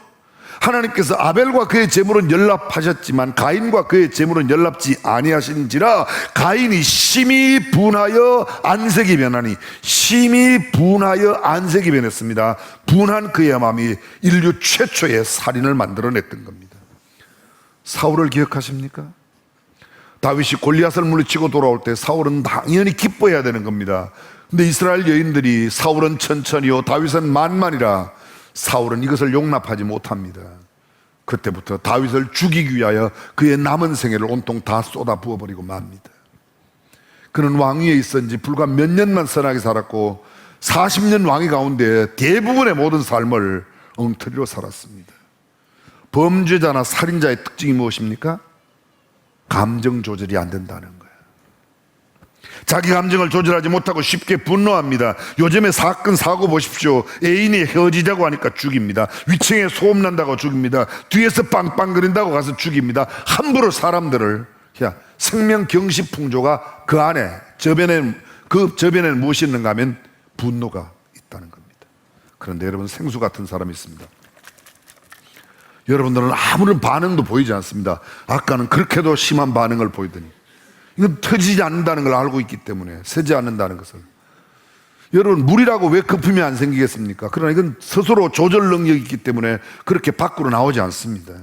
하나님께서 아벨과 그의 제물은 연락하셨지만 가인과 그의 제물은 연락지 아니하신지라 가인이 심히 분하여 안색이 변하니, 심히 분하여 안색이 변했습니다. 분한 그의 마음이 인류 최초의 살인을 만들어냈던 겁니다. 사울을 기억하십니까? 다윗이 골리앗을 물리치고 돌아올 때 사울은 당연히 기뻐해야 되는 겁니다. 근데 이스라엘 여인들이 사울은 천천히요 다윗은 만만이라 사울은 이것을 용납하지 못합니다. 그때부터 다윗을 죽이기 위하여 그의 남은 생애를 온통 다 쏟아 부어버리고 맙니다. 그는 왕위에 있었는지 불과 몇 년만 선하게 살았고 40년 왕위 가운데 대부분의 모든 삶을 엉터리로 살았습니다. 범죄자나 살인자의 특징이 무엇입니까? 감정 조절이 안 된다는 거예요. 자기 감정을 조절하지 못하고 쉽게 분노합니다. 요즘에 사건 사고 보십시오. 애인이 헤어지자고 하니까 죽입니다. 위층에 소음 난다고 죽입니다. 뒤에서 빵빵거린다고 가서 죽입니다. 함부로 사람들을, 생명 경시 풍조가 그 안에 그 저변에는 무엇이 있는가 하면 분노가 있다는 겁니다. 그런데 여러분, 생수 같은 사람이 있습니다. 여러분들은 아무런 반응도 보이지 않습니다. 아까는 그렇게도 심한 반응을 보이더니, 이건 터지지 않는다는 걸 알고 있기 때문에, 새지 않는다는 것을. 여러분, 물이라고 왜 거품이 안 생기겠습니까? 그러나 이건 스스로 조절 능력이 있기 때문에 그렇게 밖으로 나오지 않습니다.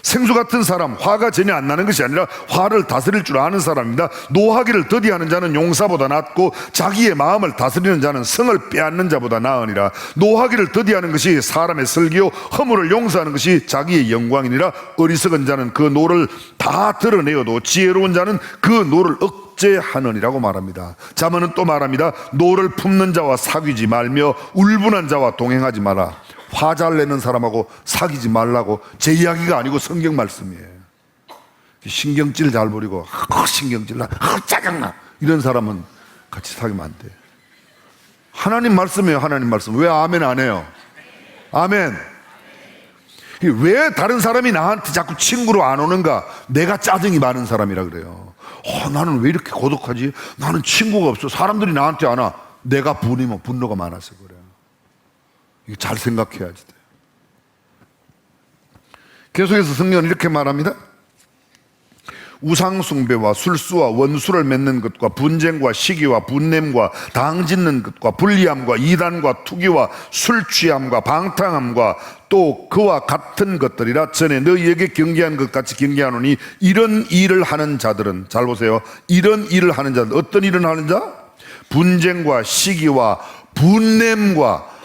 생수 같은 사람, 화가 전혀 안 나는 것이 아니라 화를 다스릴 줄 아는 사람입니다. 노하기를 더디하는 자는 용사보다 낫고 자기의 마음을 다스리는 자는 성을 빼앗는 자보다 나으니라. 노하기를 더디하는 것이 사람의 슬기요 허물을 용서하는 것이 자기의 영광이니라. 어리석은 자는 그 노를 다 드러내어도 지혜로운 자는 그 노를 억제하느니라고 말합니다. 자문은 또 말합니다. 노를 품는 자와 사귀지 말며 울분한 자와 동행하지 마라. 화 잘 내는 사람하고 사귀지 말라고 제 이야기가 아니고 성경 말씀이에요. 신경질 잘 부리고 신경질 나, 짜증나 이런 사람은 같이 사귀면 안 돼. 하나님 말씀이에요. 하나님 말씀. 왜 아멘 안 해요? 아멘. 왜 다른 사람이 나한테 자꾸 친구로 안 오는가? 내가 짜증이 많은 사람이라 그래요. 나는 왜 이렇게 고독하지? 나는 친구가 없어. 사람들이 나한테 안 와. 내가 분노가 많아서 그래요. 이거 잘 생각해야지 돼요. 계속해서 성경은 이렇게 말합니다. 우상숭배와 술수와 원수를 맺는 것과 분쟁과 시기와 분냄과 당짓는 것과 불리함과 이단과 투기와 술취함과 방탕함과 또 그와 같은 것들이라. 전에 너희에게 경계한 것 같이 경계하노니 이런 일을 하는 자들은, 잘 보세요, 이런 일을 하는 자들, 어떤 일을 하는 자? 분쟁과 시기와 분냄과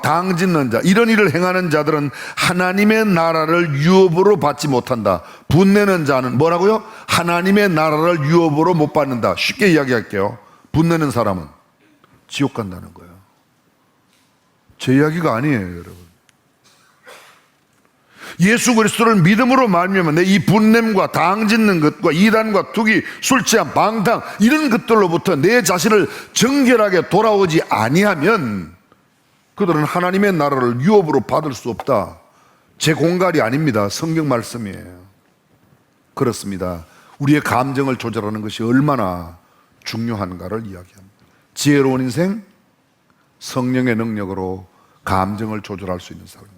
당짓는 자, 이런 일을 행하는 자들은 하나님의 나라를 유업으로 받지 못한다. 분내는 자는 뭐라고요? 하나님의 나라를 유업으로 못 받는다. 쉽게 이야기할게요. 분내는 사람은 지옥 간다는 거예요. 제 이야기가 아니에요, 여러분. 예수 그리스도를 믿음으로 말미암아 내 이 분냄과 당짓는 것과 이단과 투기, 술취함, 방탕 이런 것들로부터 내 자신을 정결하게 돌아오지 아니하면 그들은 하나님의 나라를 유업으로 받을 수 없다. 제 공갈이 아닙니다. 성경 말씀이에요. 그렇습니다. 우리의 감정을 조절하는 것이 얼마나 중요한가를 이야기합니다. 지혜로운 인생, 성령의 능력으로 감정을 조절할 수 있는 사람입니다.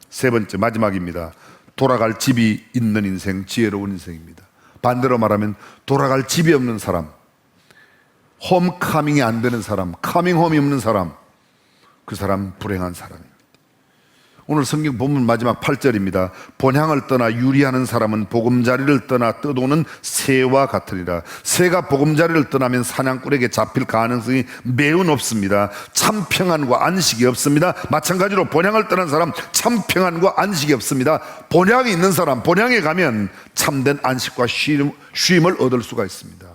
세 번째, 마지막입니다. 돌아갈 집이 있는 인생, 지혜로운 인생입니다. 반대로 말하면 돌아갈 집이 없는 사람, 홈카밍이 안 되는 사람, 카밍홈이 없는 사람, 그 사람 불행한 사람입니다. 오늘 성경 본문 마지막 8절입니다. 본향을 떠나 유리하는 사람은 보금자리를 떠나 떠도는 새와 같으리라. 새가 보금자리를 떠나면 사냥꾼에게 잡힐 가능성이 매우 높습니다. 참 평안과 안식이 없습니다. 마찬가지로 본향을 떠난 사람 참 평안과 안식이 없습니다. 본향이 있는 사람, 본향에 가면 참된 안식과 쉼을 얻을 수가 있습니다.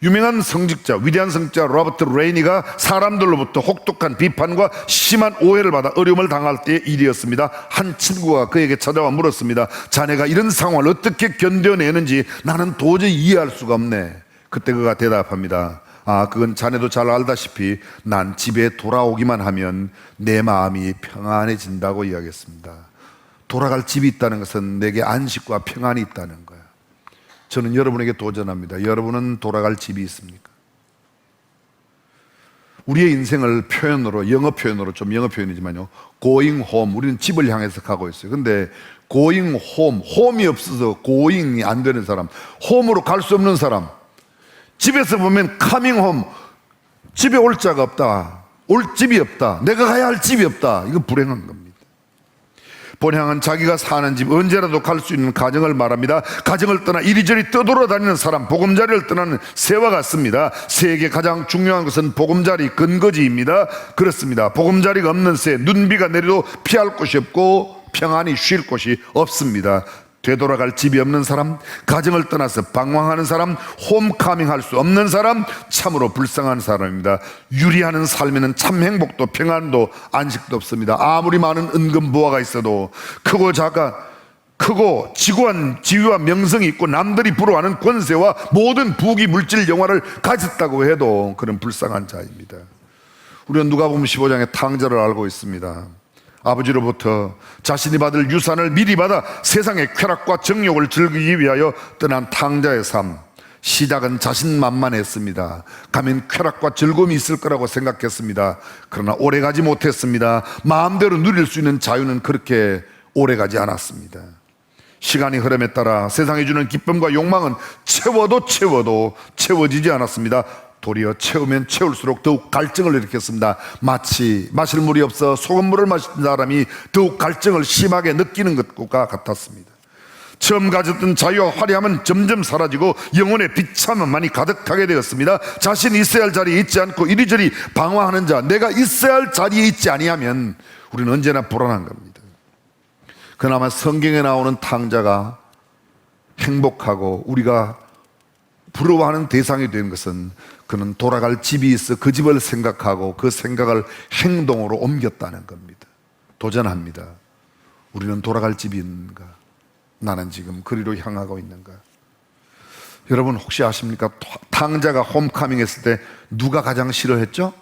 유명한 성직자, 위대한 성직자 로버트 레이니가 사람들로부터 혹독한 비판과 심한 오해를 받아 어려움을 당할 때의 일이었습니다. 한 친구가 그에게 찾아와 물었습니다. 자네가 이런 상황을 어떻게 견뎌내는지 나는 도저히 이해할 수가 없네. 그때 그가 대답합니다. 그건 자네도 잘 알다시피 난 집에 돌아오기만 하면 내 마음이 평안해진다고 이야기했습니다. 돌아갈 집이 있다는 것은 내게 안식과 평안이 있다는 거예요. 저는 여러분에게 도전합니다. 여러분은 돌아갈 집이 있습니까? 우리의 인생을 표현으로, 영어 표현으로, 좀 영어 표현이지만요, going home, 우리는 집을 향해서 가고 있어요. 근데 going home, 홈이 없어서 going이 안 되는 사람, 홈으로 갈 수 없는 사람, 집에서 보면 coming home, 집에 올 자가 없다, 올 집이 없다, 내가 가야 할 집이 없다. 이거 불행한 겁니다. 본향은 자기가 사는 집, 언제라도 갈 수 있는 가정을 말합니다. 가정을 떠나 이리저리 떠돌아다니는 사람, 보금자리를 떠나는 새와 같습니다. 새에게 가장 중요한 것은 보금자리, 근거지입니다. 그렇습니다. 보금자리가 없는 새, 눈비가 내려도 피할 곳이 없고 평안히 쉴 곳이 없습니다. 되돌아갈 집이 없는 사람, 가정을 떠나서 방황하는 사람, 홈카밍 할 수 없는 사람, 참으로 불쌍한 사람입니다. 유리하는 삶에는 참 행복도 평안도 안식도 없습니다. 아무리 많은 은근보화가 있어도 크고 지고한 지위와 명성이 있고 남들이 부러워하는 권세와 모든 부귀 물질 영화를 가졌다고 해도 그런 불쌍한 자입니다. 우리는 누가복음 15장의 탕자를 알고 있습니다. 아버지로부터 자신이 받을 유산을 미리 받아 세상의 쾌락과 정욕을 즐기기 위하여 떠난 탕자의 삶. 시작은 자신만만했습니다. 가면 쾌락과 즐거움이 있을 거라고 생각했습니다. 그러나 오래가지 못했습니다. 마음대로 누릴 수 있는 자유는 그렇게 오래가지 않았습니다. 시간이 흐름에 따라 세상이 주는 기쁨과 욕망은 채워도 채워지지 않았습니다. 도리어 채우면 채울수록 더욱 갈증을 일으켰습니다. 마치 마실 물이 없어 소금물을 마신 사람이 더욱 갈증을 심하게 느끼는 것과 같았습니다. 처음 가졌던 자유와 화려함은 점점 사라지고 영혼의 비참함만이 가득하게 되었습니다. 자신이 있어야 할 자리에 있지 않고 이리저리 방황하는 자, 내가 있어야 할 자리에 있지 아니하면 우리는 언제나 불안한 겁니다. 그나마 성경에 나오는 탕자가 행복하고 우리가 부러워하는 대상이 된 것은 그는 돌아갈 집이 있어 그 집을 생각하고 그 생각을 행동으로 옮겼다는 겁니다. 도전합니다. 우리는 돌아갈 집이 있는가? 나는 지금 그리로 향하고 있는가? 여러분 혹시 아십니까? 탕자가 홈카밍 했을 때 누가 가장 싫어했죠?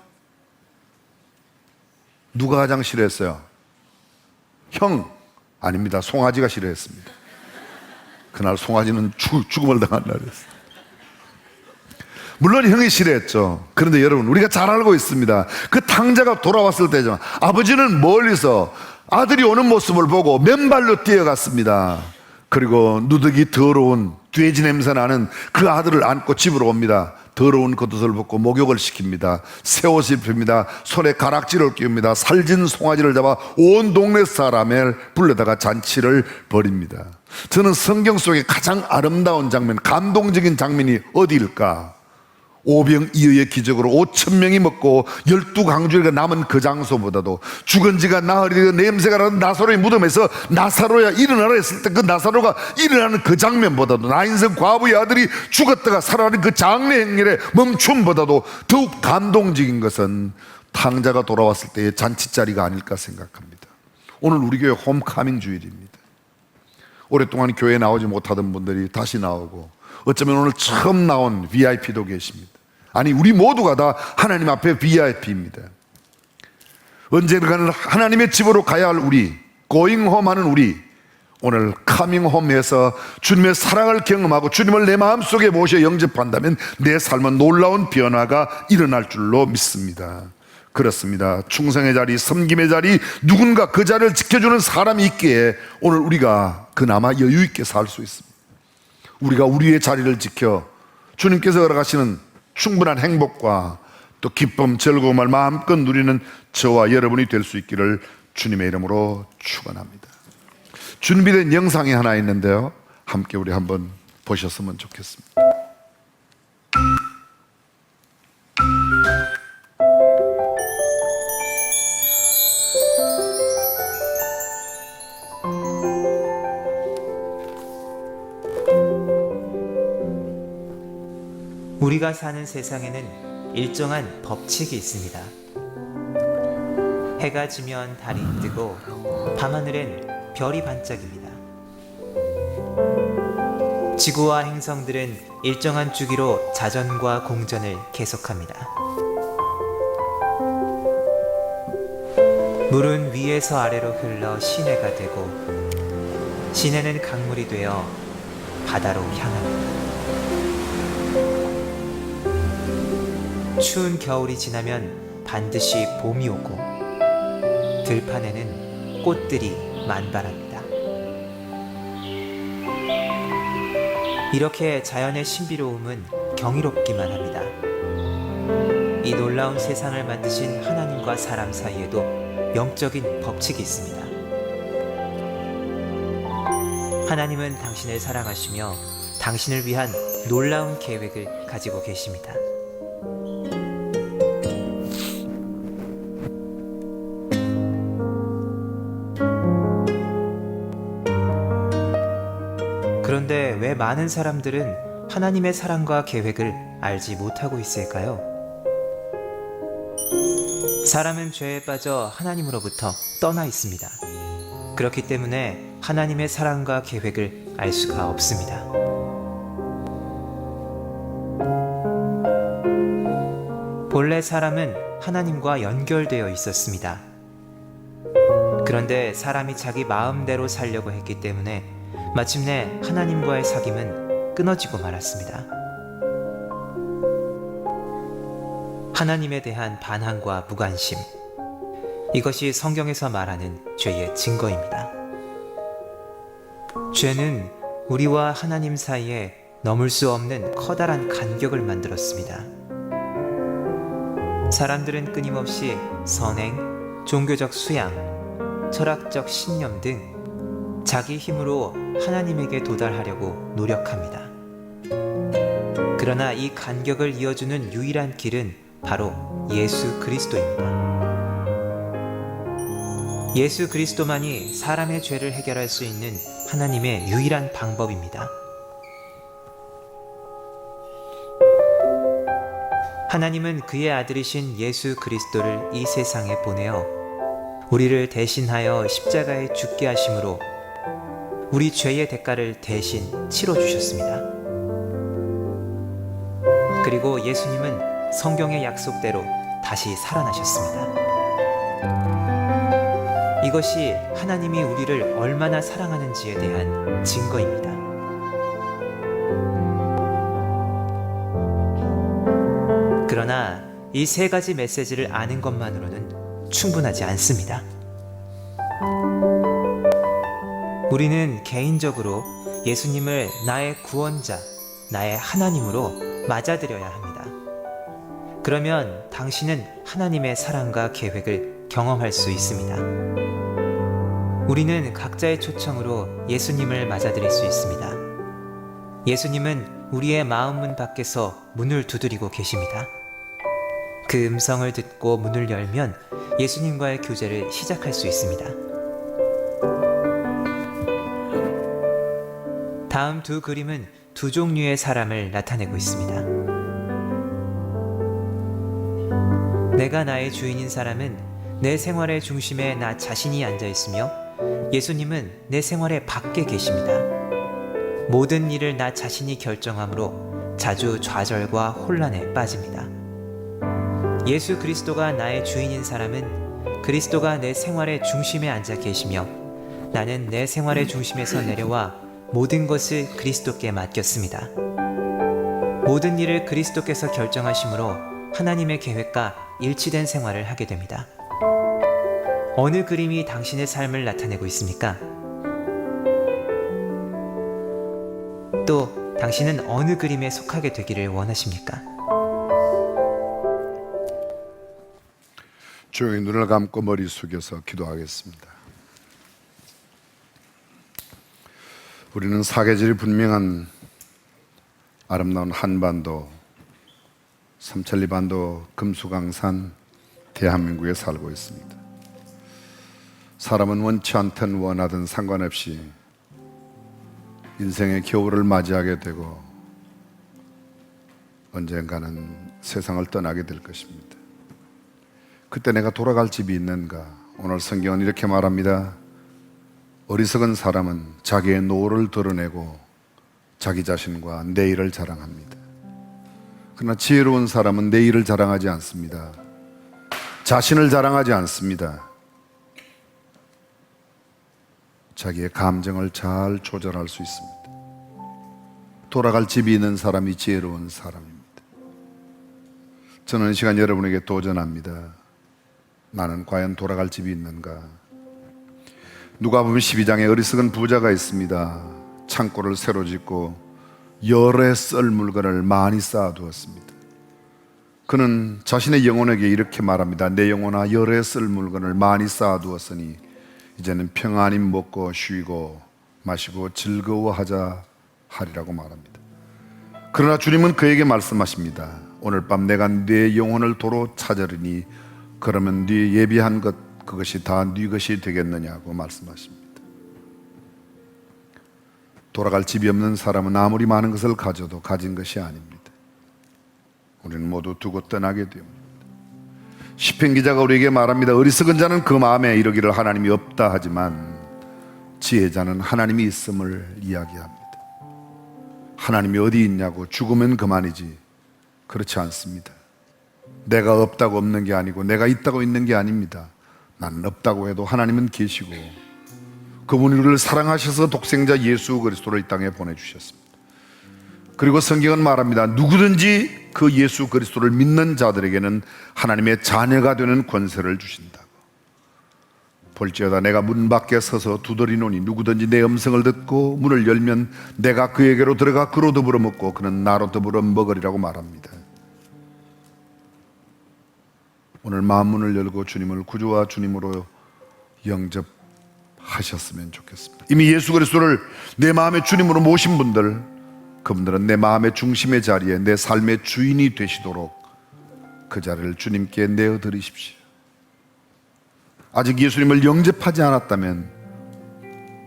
누가 가장 싫어했어요? 형! 아닙니다. 송아지가 싫어했습니다. 그날 송아지는 죽음을 당한 날이었어요. 물론 형이 싫어했죠. 그런데 여러분 우리가 잘 알고 있습니다. 그 탕자가 돌아왔을 때죠, 아버지는 멀리서 아들이 오는 모습을 보고 맨발로 뛰어갔습니다. 그리고 누더기 더러운 돼지 냄새 나는 그 아들을 안고 집으로 옵니다. 더러운 겉옷을 벗고 목욕을 시킵니다. 새 옷을 입힙니다. 손에 가락지를 끼웁니다. 살진 송아지를 잡아 온 동네 사람을 불러다가 잔치를 벌입니다. 저는 성경 속에 가장 아름다운 장면, 감동적인 장면이 어디일까? 오병이어의 기적으로 5,000명이 먹고 12강주리가 남은 그 장소보다도 죽은 지가 나흘이 냄새가 나는 나사로의 무덤에서 나사로야 일어나라 했을 때 그 나사로가 일어나는 그 장면보다도 나인성 과부의 아들이 죽었다가 살아나는 그 장례 행렬의 멈춤보다도 더욱 감동적인 것은 탕자가 돌아왔을 때의 잔치자리가 아닐까 생각합니다. 오늘 우리 교회 홈카밍 주일입니다. 오랫동안 교회에 나오지 못하던 분들이 다시 나오고, 어쩌면 오늘 처음 나온 VIP도 계십니다. 아니, 우리 모두가 다 하나님 앞에 VIP입니다. 언젠가는 하나님의 집으로 가야 할 우리, 고잉 홈 하는 우리, 오늘 카밍 홈에서 주님의 사랑을 경험하고 주님을 내 마음속에 모셔 영접한다면 내 삶은 놀라운 변화가 일어날 줄로 믿습니다. 그렇습니다. 충성의 자리, 섬김의 자리, 누군가 그 자리를 지켜주는 사람이 있기에 오늘 우리가 그나마 여유 있게 살 수 있습니다. 우리가 우리의 자리를 지켜 주님께서 허락하시는 충분한 행복과 또 기쁨, 즐거움을 마음껏 누리는 저와 여러분이 될 수 있기를 주님의 이름으로 축원합니다. 준비된 영상이 하나 있는데요, 함께 우리 한번 보셨으면 좋겠습니다. 우리가 사는 세상에는 일정한 법칙이 있습니다. 해가 지면 달이 뜨고 밤하늘엔 별이 반짝입니다. 지구와 행성들은 일정한 주기로 자전과 공전을 계속합니다. 물은 위에서 아래로 흘러 시내가 되고 시내는 강물이 되어 바다로 향합니다. 추운 겨울이 지나면 반드시 봄이 오고 들판에는 꽃들이 만발합니다. 이렇게 자연의 신비로움은 경이롭기만 합니다. 이 놀라운 세상을 만드신 하나님과 사람 사이에도 영적인 법칙이 있습니다. 하나님은 당신을 사랑하시며 당신을 위한 놀라운 계획을 가지고 계십니다. 그런데 왜 많은 사람들은 하나님의 사랑과 계획을 알지 못하고 있을까요? 사람은 죄에 빠져 하나님으로부터 떠나 있습니다. 그렇기 때문에 하나님의 사랑과 계획을 알 수가 없습니다. 본래 사람은 하나님과 연결되어 있었습니다. 그런데 사람이 자기 마음대로 살려고 했기 때문에 마침내 하나님과의 사귐은 끊어지고 말았습니다. 하나님에 대한 반항과 무관심, 이것이 성경에서 말하는 죄의 증거입니다. 죄는 우리와 하나님 사이에 넘을 수 없는 커다란 간격을 만들었습니다. 사람들은 끊임없이 선행, 종교적 수양, 철학적 신념 등 자기 힘으로 하나님에게 도달하려고 노력합니다. 그러나 이 간격을 이어주는 유일한 길은 바로 예수 그리스도입니다. 예수 그리스도만이 사람의 죄를 해결할 수 있는 하나님의 유일한 방법입니다. 하나님은 그의 아들이신 예수 그리스도를 이 세상에 보내어 우리를 대신하여 십자가에 죽게 하심으로 우리 죄의 대가를 대신 치러주셨습니다. 그리고 예수님은 성경의 약속대로 다시 살아나셨습니다. 이것이 하나님이 우리를 얼마나 사랑하는지에 대한 증거입니다. 그러나 이 세 가지 메시지를 아는 것만으로는 충분하지 않습니다. 우리는 개인적으로 예수님을 나의 구원자, 나의 하나님으로 맞아들여야 합니다. 그러면 당신은 하나님의 사랑과 계획을 경험할 수 있습니다. 우리는 각자의 초청으로 예수님을 맞아들일 수 있습니다. 예수님은 우리의 마음문 밖에서 문을 두드리고 계십니다. 그 음성을 듣고 문을 열면 예수님과의 교제를 시작할 수 있습니다. 다음 두 그림은 두 종류의 사람을 나타내고 있습니다. 내가 나의 주인인 사람은 내 생활의 중심에 나 자신이 앉아 있으며 예수님은 내 생활의 밖에 계십니다. 모든 일을 나 자신이 결정하므로 자주 좌절과 혼란에 빠집니다. 예수 그리스도가 나의 주인인 사람은 그리스도가 내 생활의 중심에 앉아 계시며 나는 내 생활의 중심에서 내려와 모든 것을 그리스도께 맡겼습니다. 모든 일을 그리스도께서 결정하심으로 하나님의 계획과 일치된 생활을 하게 됩니다. 어느 그림이 당신의 삶을 나타내고 있습니까? 또 당신은 어느 그림에 속하게 되기를 원하십니까? 조용히 눈을 감고 머리 숙여서 기도하겠습니다. 우리는 사계절이 분명한 아름다운 한반도, 삼천리반도, 금수강산, 대한민국에 살고 있습니다. 사람은 원치 않든 원하든 상관없이 인생의 겨울을 맞이하게 되고 언젠가는 세상을 떠나게 될 것입니다. 그때 내가 돌아갈 집이 있는가? 오늘 성경은 이렇게 말합니다. 어리석은 사람은 자기의 노를 드러내고 자기 자신과 내일을 자랑합니다. 그러나 지혜로운 사람은 내일을 자랑하지 않습니다. 자신을 자랑하지 않습니다. 자기의 감정을 잘 조절할 수 있습니다. 돌아갈 집이 있는 사람이 지혜로운 사람입니다. 저는 이 시간 여러분에게 도전합니다. 나는 과연 돌아갈 집이 있는가? 누가복음 12장에 어리석은 부자가 있습니다. 창고를 새로 짓고 여러 해 쓸 물건을 많이 쌓아두었습니다. 그는 자신의 영혼에게 이렇게 말합니다. 내 영혼아, 여러 해 쓸 물건을 많이 쌓아두었으니 이제는 평안히 먹고 쉬고 마시고 즐거워하자 하리라고 말합니다. 그러나 주님은 그에게 말씀하십니다. 오늘 밤 내가 네 영혼을 도로 찾으리니 그러면 네 예비한 것 그것이 다 네 것이 되겠느냐고 말씀하십니다. 돌아갈 집이 없는 사람은 아무리 많은 것을 가져도 가진 것이 아닙니다. 우리는 모두 두고 떠나게 됩니다. 시편 기자가 우리에게 말합니다. 어리석은 자는 그 마음에 이르기를 하나님이 없다 하지만 지혜자는 하나님이 있음을 이야기합니다. 하나님이 어디 있냐고 죽으면 그만이지. 그렇지 않습니다. 내가 없다고 없는 게 아니고 내가 있다고 있는 게 아닙니다. 나는 없다고 해도 하나님은 계시고 그분이 우리를 사랑하셔서 독생자 예수 그리스도를 이 땅에 보내주셨습니다. 그리고 성경은 말합니다. 누구든지 그 예수 그리스도를 믿는 자들에게는 하나님의 자녀가 되는 권세를 주신다고. 볼지어다 내가 문 밖에 서서 두드리노니 누구든지 내 음성을 듣고 문을 열면 내가 그에게로 들어가 그로 더불어 먹고 그는 나로 더불어 먹으리라고 말합니다. 오늘 마음 문을 열고 주님을 구주와 주님으로 영접하셨으면 좋겠습니다. 이미 예수 그리스도를 내 마음의 주님으로 모신 분들, 그분들은 내 마음의 중심의 자리에 내 삶의 주인이 되시도록 그 자리를 주님께 내어드리십시오. 아직 예수님을 영접하지 않았다면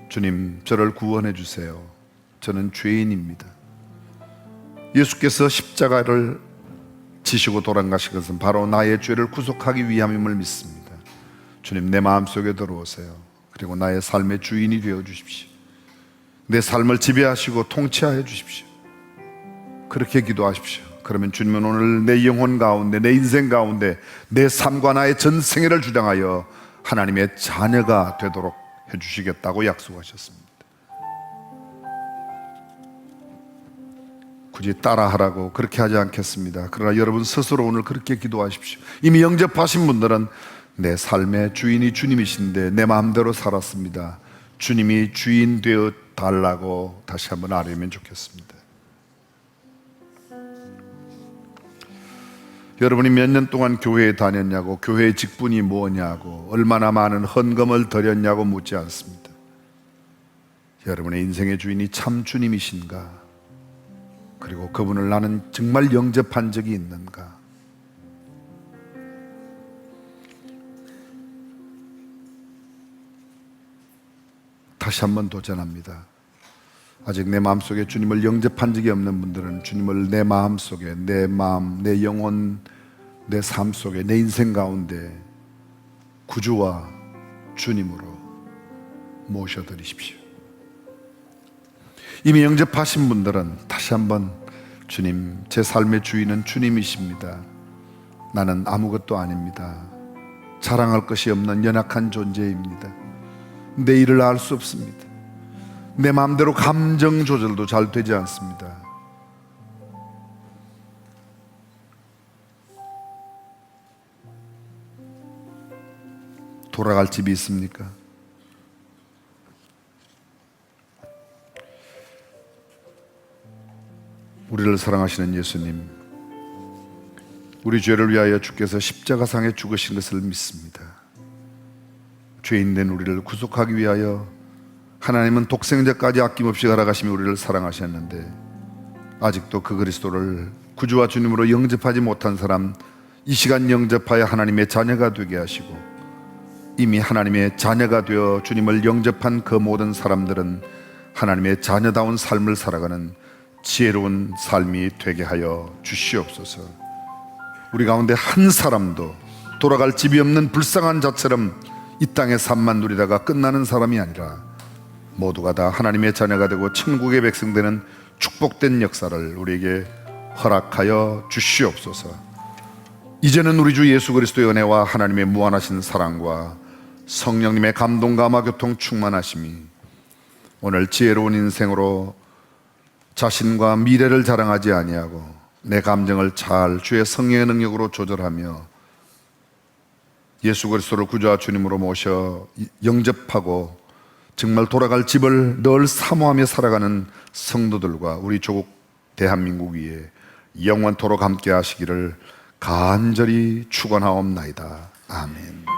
주님, 저를 구원해 주세요. 저는 죄인입니다. 예수께서 십자가를 지시고 돌아가신 것은 바로 나의 죄를 구속하기 위함임을 믿습니다. 주님, 내 마음속에 들어오세요. 그리고 나의 삶의 주인이 되어 주십시오. 내 삶을 지배하시고 통치하여 주십시오. 그렇게 기도하십시오. 그러면 주님은 오늘 내 영혼 가운데, 내 인생 가운데 내 삶과 나의 전생애를 주장하여 하나님의 자녀가 되도록 해주시겠다고 약속하셨습니다. 굳이 따라하라고 그렇게 하지 않겠습니다. 그러나 여러분 스스로 오늘 그렇게 기도하십시오. 이미 영접하신 분들은 내 삶의 주인이 주님이신데 내 마음대로 살았습니다. 주님이 주인 되어 달라고 다시 한번 아뢰면 좋겠습니다. 여러분이 몇 년 동안 교회에 다녔냐고, 교회의 직분이 뭐냐고, 얼마나 많은 헌금을 드렸냐고 묻지 않습니다. 여러분의 인생의 주인이 참 주님이신가? 그리고 그분을 나는 정말 영접한 적이 있는가? 다시 한번 도전합니다. 아직 내 마음속에 주님을 영접한 적이 없는 분들은 주님을 내 마음속에, 내 마음, 내 영혼, 내 삶 속에, 내 인생 가운데 구주와 주님으로 모셔드리십시오. 이미 영접하신 분들은 다시 한번 주님, 제 삶의 주인은 주님이십니다. 나는 아무것도 아닙니다. 자랑할 것이 없는 연약한 존재입니다. 내 일을 알 수 없습니다. 내 마음대로 감정 조절도 잘 되지 않습니다. 돌아갈 집이 있습니까? 우리를 사랑하시는 예수님, 우리 죄를 위하여 주께서 십자가상에 죽으신 것을 믿습니다. 죄인된 우리를 구속하기 위하여 하나님은 독생자까지 아낌없이 허락하시며 우리를 사랑하셨는데, 아직도 그 그리스도를 구주와 주님으로 영접하지 못한 사람, 이 시간 영접하여 하나님의 자녀가 되게 하시고, 이미 하나님의 자녀가 되어 주님을 영접한 그 모든 사람들은 하나님의 자녀다운 삶을 살아가는 지혜로운 삶이 되게 하여 주시옵소서. 우리 가운데 한 사람도 돌아갈 집이 없는 불쌍한 자처럼 이 땅의 삶만 누리다가 끝나는 사람이 아니라 모두가 다 하나님의 자녀가 되고 천국의 백성 되는 축복된 역사를 우리에게 허락하여 주시옵소서. 이제는 우리 주 예수 그리스도의 은혜와 하나님의 무한하신 사랑과 성령님의 감동, 감화, 교통, 충만하심이 오늘 지혜로운 인생으로 자신과 미래를 자랑하지 아니하고 내 감정을 잘 주의 성령의 능력으로 조절하며 예수 그리스도를 구주와 주님으로 모셔 영접하고 정말 돌아갈 집을 늘 사모하며 살아가는 성도들과 우리 조국 대한민국 위에 영원토록 함께 하시기를 간절히 축원하옵나이다. 아멘.